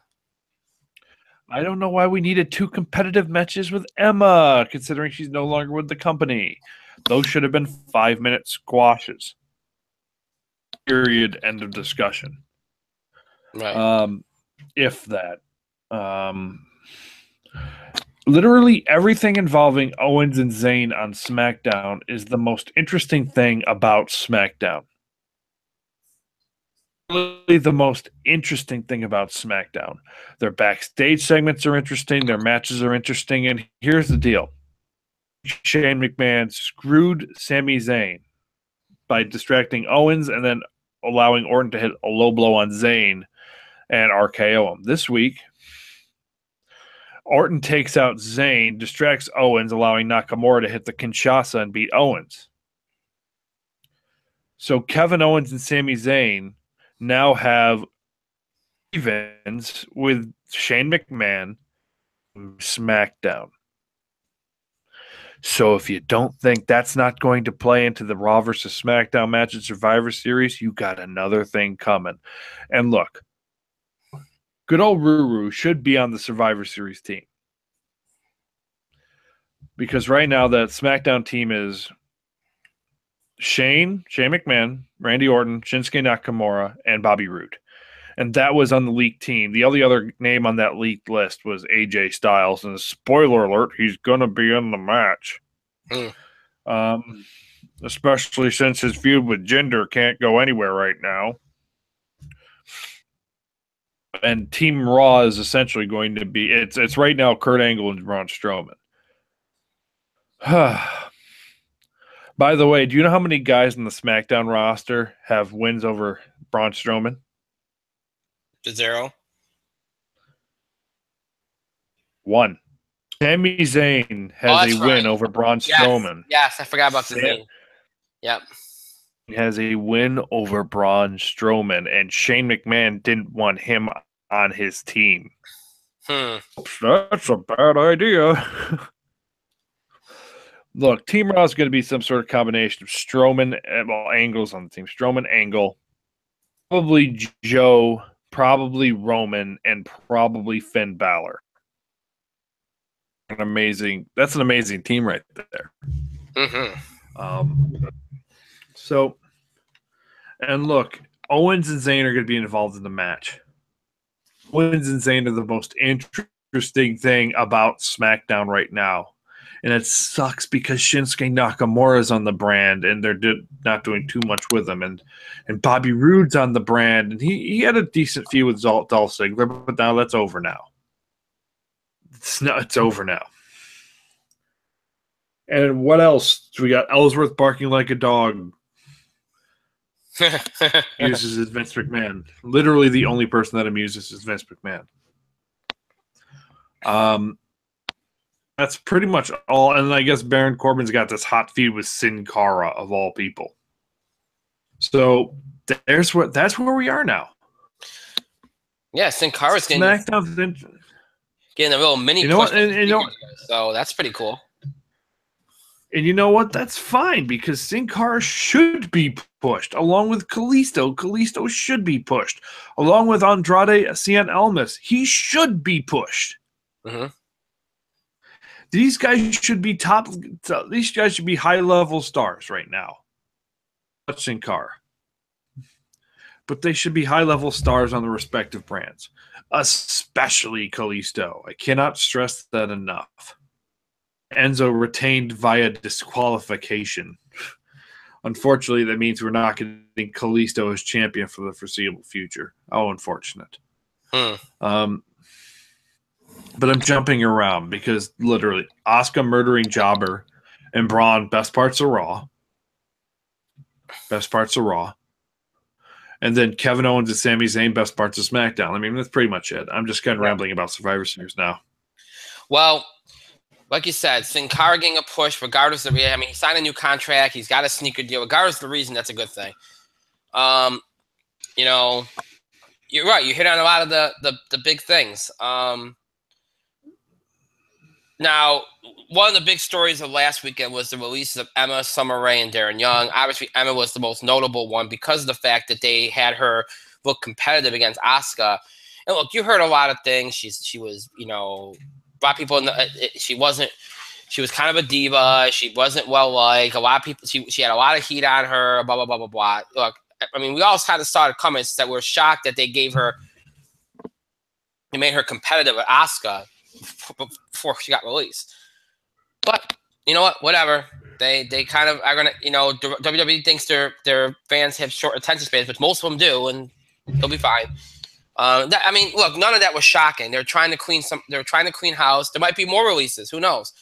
I don't know why we needed 2 competitive matches with Emma, considering she's no longer with the company. Those should have been 5-minute squashes. Period. End of discussion. Right. If that. Literally everything involving Owens and Zayn on SmackDown is the most interesting thing about SmackDown. Literally the most interesting thing about SmackDown. Their backstage segments are interesting. Their matches are interesting. And here's the deal. Shane McMahon screwed Sami Zayn by distracting Owens and then allowing Orton to hit a low blow on Zayn and RKO him. This week, Orton takes out Zayn, distracts Owens, allowing Nakamura to hit the Kinshasa and beat Owens. So Kevin Owens and Sami Zayn now have evens with Shane McMahon SmackDown. So if you don't think that's not going to play into the Raw versus SmackDown match at Survivor Series, you got another thing coming. And look, good old Ruru should be on the Survivor Series team. because right now that SmackDown team is Shane McMahon, Randy Orton, Shinsuke Nakamura, and Bobby Roode. And that was on the leaked team. The only other name on that leaked list was AJ Styles. And spoiler alert, he's going to be in the match. Especially since his feud with Jinder can't go anywhere right now. And Team Raw is essentially going to be, it's right now Kurt Angle and Braun Strowman. By the way, do you know how many guys in the SmackDown roster have wins over Braun Strowman? 0. 1. Sami Zayn has a win over Braun Strowman. Yes, I forgot about the Zayn. Yep. He has a win over Braun Strowman, and Shane McMahon didn't want him on his team. That's a bad idea. Look, Team Raw is going to be some sort of combination of Strowman, Angle's on the team. Strowman, Angle, probably Joe, probably Roman, and probably Finn Balor. That's an amazing team right there. So, and look, Owens and Zayn are going to be involved in the match. Owens and Zayn are the most interesting thing about SmackDown right now. And it sucks because Shinsuke Nakamura is on the brand and they're not doing too much with him. And Bobby Roode's on the brand. And he had a decent feud with Dolph Ziggler, but now that's over now. It's over now. And what else? We got Ellsworth barking like a dog. Uses is Vince McMahon. Literally the only person that amuses is Vince McMahon. That's pretty much all. And I guess Baron Corbin's got this hot feud with Sin Cara of all people. So that's where we are now. Yeah, Sin Cara's getting a real mini. You know what? So that's pretty cool. And you know what? That's fine because Sin Cara should be pushed along with Kalisto. Kalisto should be pushed along with Andrade Cien Almas. He should be pushed. These guys should be These guys should be high-level stars right now. Not Sin Cara. But they should be high-level stars on the respective brands, especially Kalisto. I cannot stress that enough. Enzo retained via disqualification. Unfortunately, that means we're not getting Kalisto as champion for the foreseeable future. Oh, unfortunate. But I'm jumping around because literally Asuka murdering Jobber and Braun, best parts of Raw. Best parts of Raw. And then Kevin Owens and Sami Zayn, best parts of SmackDown. I mean, that's pretty much it. I'm just kind of rambling about Survivor Series now. Well, like you said, Sin Cara getting a push regardless of he signed a new contract. He's got a sneaker deal. Regardless of the reason, that's a good thing. You're right. You hit on a lot of the big things. Now, one of the big stories of last weekend was the release of Emma, Summer Rae, and Darren Young. Obviously, Emma was the most notable one because of the fact that they had her look competitive against Asuka. And look, you heard a lot of things. She was, brought people in she was kind of a diva. She wasn't well liked. A lot of people, she had a lot of heat on her, blah, blah, blah, blah, blah. Look, I mean, we all kind of started comments that were shocked that they made her competitive with Asuka before she got released. But you know what? Whatever. They kind of are gonna, WWE thinks their fans have short attention spans, which most of them do, and they'll be fine. Look, none of that was shocking. They're trying to clean house. There might be more releases. Who knows?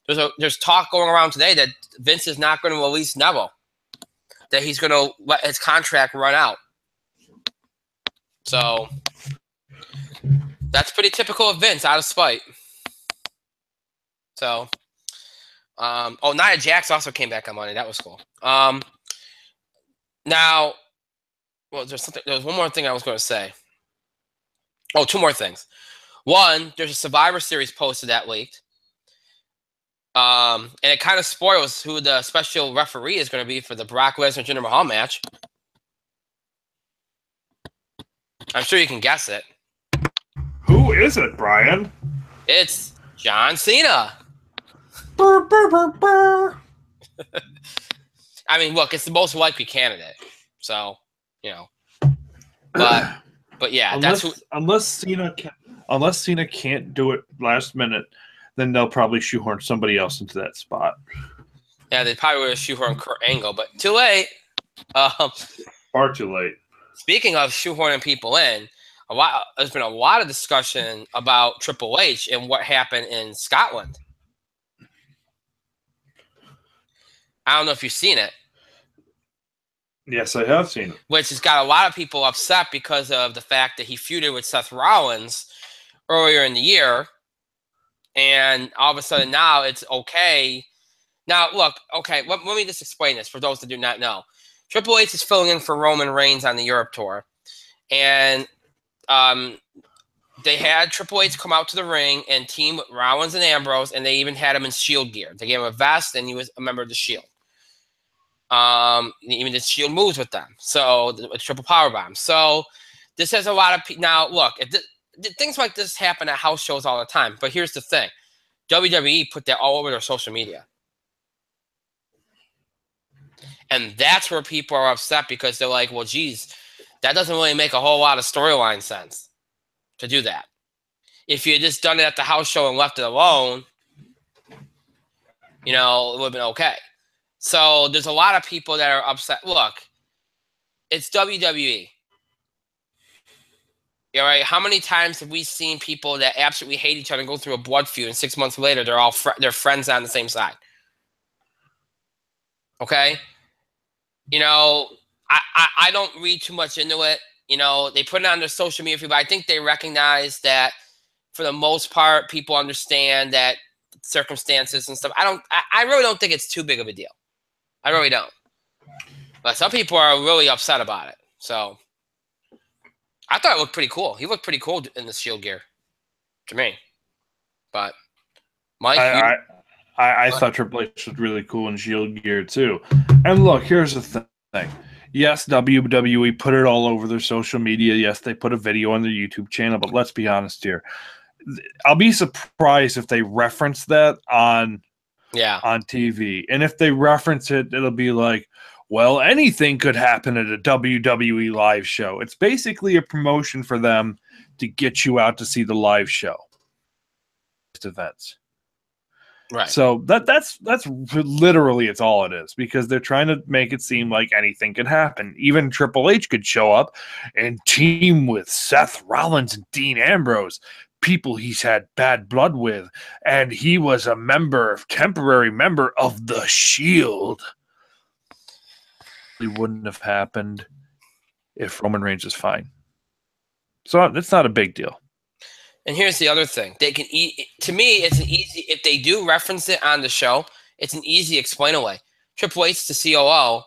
There's talk going around today that Vince is not going to release Neville. That he's going to let his contract run out. So that's pretty typical of Vince, out of spite. So, Nia Jax also came back on Monday. That was cool. Now, well, there was one more thing I was going to say. Oh, two more things. One, there's a Survivor Series poster that leaked. And it kind of spoils who the special referee is going to be for the Brock Lesnar Jinder Mahal match. I'm sure you can guess it. Who is it, Brian? It's John Cena. Burr, burr, burr, burr. I mean, look, it's the most likely candidate. So, you know, but yeah, unless Cena can't do it last minute, then they'll probably shoehorn somebody else into that spot. Yeah, they probably would have shoehorned Kurt Angle, but too late. Far too late. Speaking of shoehorning people in, there's been a lot of discussion about Triple H and what happened in Scotland. I don't know if you've seen it. Yes, I have seen it. Which has got a lot of people upset because of the fact that he feuded with Seth Rollins earlier in the year. And all of a sudden now it's okay. Now, look, okay, let me just explain this for those that do not know. Triple H is filling in for Roman Reigns on the Europe tour. And they had Triple H come out to the ring and team with Rollins and Ambrose, and they even had him in Shield gear. They gave him a vest, and he was a member of the Shield. Even the Shield moves with them. So, a triple powerbomb. So, this has a lot of people. Now, look, things like this happen at house shows all the time. But here's the thing. WWE put that all over their social media. And that's where people are upset because they're like, well, geez, that doesn't really make a whole lot of storyline sense to do that. If you had just done it at the house show and left it alone, it would have been okay. So there's a lot of people that are upset. Look, it's WWE. All right, how many times have we seen people that absolutely hate each other and go through a blood feud, and 6 months later they're friends on the same side? Okay, I don't read too much into it. They put it on their social media feed, but I think they recognize that for the most part, people understand that circumstances and stuff. I really don't think it's too big of a deal. I really don't. But some people are really upset about it. So I thought it looked pretty cool. He looked pretty cool in the Shield gear to me. But Mike, I thought Triple H was really cool in Shield gear too. And look, here's the thing. Yes, WWE put it all over their social media. Yes, they put a video on their YouTube channel. But let's be honest here. I'll be surprised if they reference that on TV. And if they reference it, it'll be like, well, anything could happen at a WWE live show. It's basically a promotion for them to get you out to see the live show events. Right. So that's literally it's all it is, because they're trying to make it seem like anything could happen. Even Triple H could show up and team with Seth Rollins and Dean Ambrose, people he's had bad blood with, and he was a temporary member of the Shield. It wouldn't have happened if Roman Reigns is fine. So it's not a big deal. And here's the other thing. To me, it's an easy, if they do reference it on the show, it's an easy explain away. Triple H, the COO,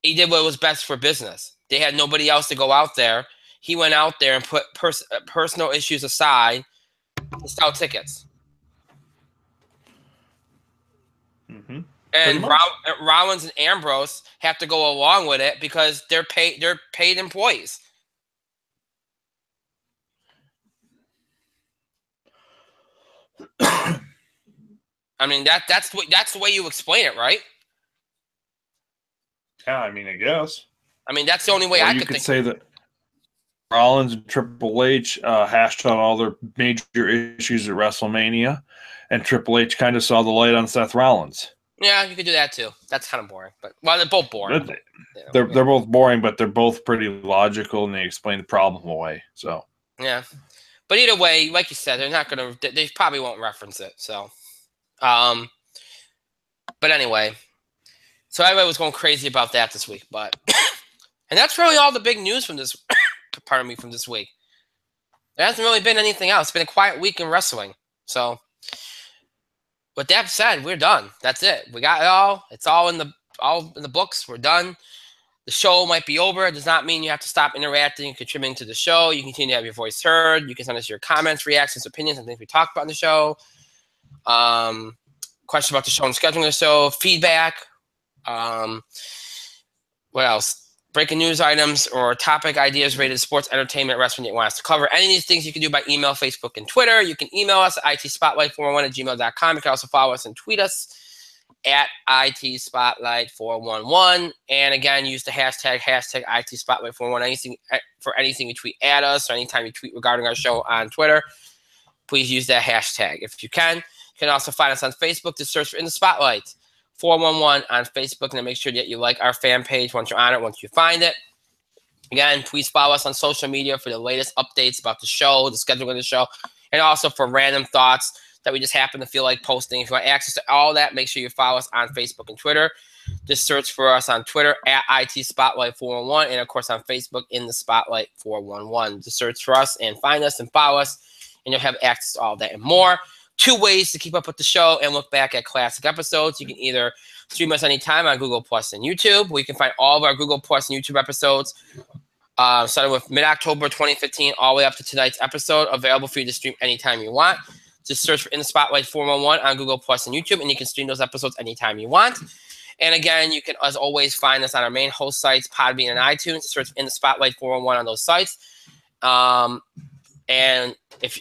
he did what was best for business. They had nobody else to go out there. He went out there and put personal issues aside to sell tickets. Mm-hmm. And Rollins and Ambrose have to go along with it because they're paid employees. I mean that's the way you explain it, right? Yeah, I mean, I guess. I mean, that's the only way I could think. Say that Rollins and Triple H hashed out all their major issues at WrestleMania, and Triple H kind of saw the light on Seth Rollins. Yeah, you could do that too. That's kind of boring, but they're both boring. They're both boring, but they're both pretty logical, and they explain the problem away. So yeah, but either way, like you said, they're not gonna. They probably won't reference it. So, but anyway, so everybody was going crazy about that this week, but and that's really all the big news from this. Pardon me, from this week. There hasn't really been anything else. It's been a quiet week in wrestling. So, with that said, we're done. That's it. We got it all. It's all in the books. We're done. The show might be over. It does not mean you have to stop interacting and contributing to the show. You continue to have your voice heard. You can send us your comments, reactions, opinions, and things we talked about in the show. Questions about the show and scheduling the show. Feedback. What else? breaking news items or topic ideas related to sports, entertainment, wrestling that you want us to cover. Any of these things you can do by email, Facebook, and Twitter. You can email us at itspotlight411@gmail.com. You can also follow us and tweet us at itspotlight411. And again, use the hashtag itspotlight411 for anything you tweet at us or anytime you tweet regarding our show on Twitter. Please use that hashtag if you can. You can also find us on Facebook. Just search for In the Spotlight 411 on Facebook, and then make sure that you like our fan page once you're on it, once you find it. Again, please follow us on social media for the latest updates about the show, the schedule of the show, and also for random thoughts that we just happen to feel like posting. If you want access to all that, make sure you follow us on Facebook and Twitter. Just search for us on Twitter at itspotlight411, and of course on Facebook In the Spotlight 411. Just search for us and find us and follow us, and you'll have access to all that and more. 2 ways to keep up with the show and look back at classic episodes. You can either stream us anytime on Google Plus and YouTube, where you can find all of our Google Plus and YouTube episodes, starting with mid-October 2015 all the way up to tonight's episode, available for you to stream anytime you want. Just search for In the Spotlight 411 on Google Plus and YouTube, and you can stream those episodes anytime you want. And again, you can, as always, find us on our main host sites, Podbean and iTunes. Search In the Spotlight 411 on those sites. And if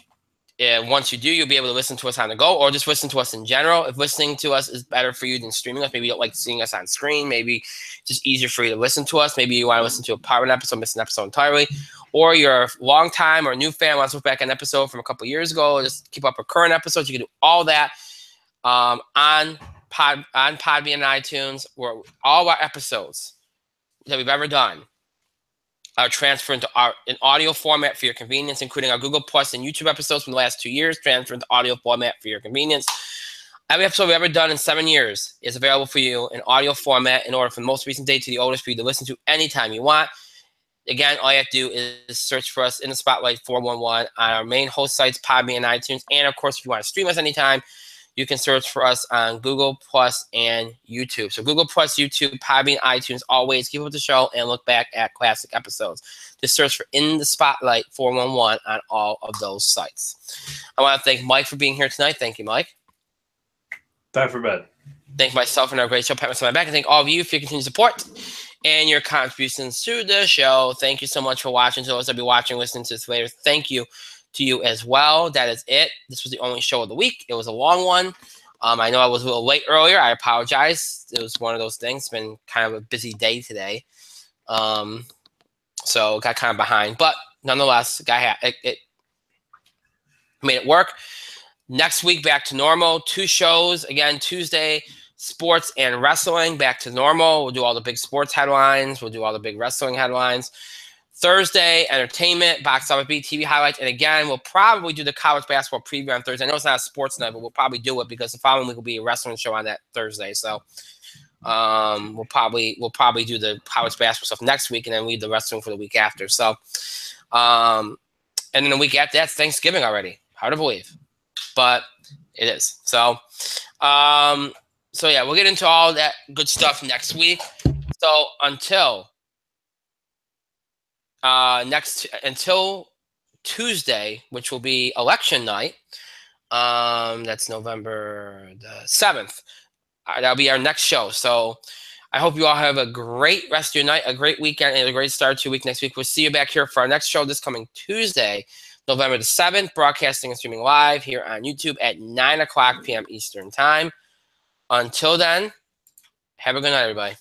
once you do, you'll be able to listen to us on the go, or just listen to us in general. If listening to us is better for you than streaming us, maybe you don't like seeing us on screen, maybe it's just easier for you to listen to us. Maybe you want to listen to a part of an episode, miss an episode entirely, or you're a long time or new fan, wants to look back at an episode from a couple years ago, just keep up with current episodes. You can do all that on Podbean and iTunes, where all our episodes that we've ever done are transferred into an audio format for your convenience, including our Google Plus and YouTube episodes from the last 2 years, transferred into audio format for your convenience. Every episode we've ever done in 7 years is available for you in audio format in order from the most recent date to the oldest for you to listen to anytime you want. Again, all you have to do is search for us In the Spotlight 411 on our main host sites, Podbean and iTunes. And of course, if you want to stream us anytime, you can search for us on Google Plus and YouTube. So Google Plus, YouTube, Podbean, iTunes, always keep up with the show and look back at classic episodes. Just search for In the Spotlight 411 on all of those sites. I want to thank Mike for being here tonight. Thank you, Mike. Time for bed. Thank myself and our great show, Pat Myself on my back. And thank all of you for your continued support and your contributions to the show. Thank you so much for watching. To those that will be watching, listening to this later, thank you to you as well. That is it. This was the only show of the week. It was a long one. I know I was a little late earlier. I apologize. It was one of those things. It's been kind of a busy day today. So got kind of behind. But nonetheless, it made it work. Next week, back to normal. 2 shows. Again, Tuesday, sports and wrestling. Back to normal. We'll do all the big sports headlines. We'll do all the big wrestling headlines. Thursday, entertainment, box office beat, TV highlights. And again, we'll probably do the college basketball preview on Thursday. I know it's not a sports night, but we'll probably do it because the following week will be a wrestling show on that Thursday. So we'll probably do the college basketball stuff next week and then leave the wrestling for the week after. So and then the week after that's Thanksgiving already. Hard to believe, but it is. So yeah, we'll get into all that good stuff next week. So until Tuesday, which will be election night. That's November the 7th. That'll be our next show. So I hope you all have a great rest of your night, a great weekend, and a great start to your week next week. We'll see you back here for our next show this coming Tuesday, November the 7th, broadcasting and streaming live here on YouTube at 9 o'clock p.m. Eastern Time. Until then, have a good night, everybody.